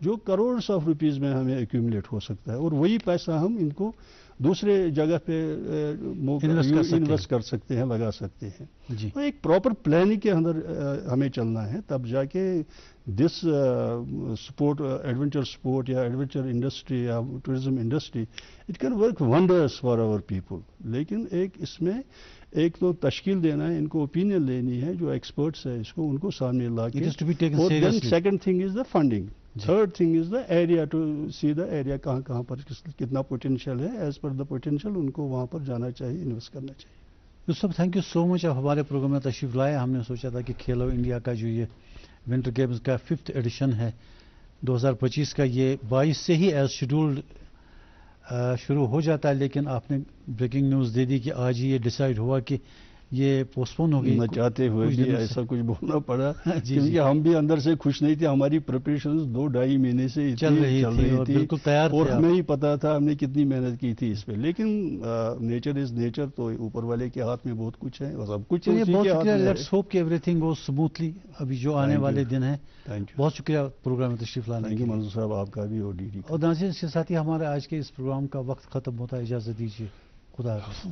جو کروڑس آف روپیز میں ہمیں ایکیومولیٹ ہو سکتا ہے, اور وہی پیسہ ہم ان کو دوسرے جگہ پہ انویسٹ کر سکتے ہیں, لگا سکتے ہیں. تو ایک پراپر پلاننگ کے اندر ہمیں چلنا ہے, تب جا کے دس سپورٹ, ایڈونچر سپورٹ یا ایڈونچر انڈسٹری یا tourism industry, it can work wonders for our people. لیکن اس میں ایک تو تشکیل دینا ہے, ان کو اوپینین لینی ہے, جو ایکسپرٹس ہیں اس کو, ان کو سامنے لا کے. اور then second thing is the funding. Third thing is the area, to see the area کہاں پر کتنا پوٹینشیل ہے. As per the potential in کو وہاں پر جانا چاہیے, انویسٹ کرنا چاہیے. یوسف, تھینک یو سو مچ. آپ ہمارے پروگرام میں تشریف لائے. ہم نے سوچا تھا کہ کھیلو انڈیا کا جو یہ ونٹر گیمز کا 5th ایڈیشن ہے 2025 کا, یہ 22 سے ہی ایز شیڈولڈ شروع ہو جاتا ہے, لیکن آپ نے بریکنگ نیوز دے دی کہ آج ہی یہ ڈیسائیڈ ہوا کہ یہ پوسٹ پون ہو گئی. نہ چاہتے ہوئے بھی ایسا کچھ بولنا پڑا, کیونکہ ہم بھی اندر سے خوش نہیں تھے. ہماری پریپریشنز 2-2.5 مہینے سے چل رہی تھی, بالکل تیار تھے, اور ہمیں ہی پتا تھا ہم نے کتنی محنت کی تھی اس پہ. لیکن نیچر از نیچر, تو اوپر والے کے ہاتھ میں بہت کچھ ہے, اور سب کچھ بہت شکریہ. لیٹس ہوپ کہ ایوری تھنگ گوز اسموتھلی ابھی جو آنے والے دن ہیں. بہت شکریہ پروگرام میں تشریف لانے کے لیے. منظور صاحب آپ کا بھی, اور ڈی ڈی. اور ناظرین, اس کے ساتھ ہی ہمارے آج کے اس پروگرام کا وقت ختم ہوتا ہے. اجازت دیجیے, خدا حافظ.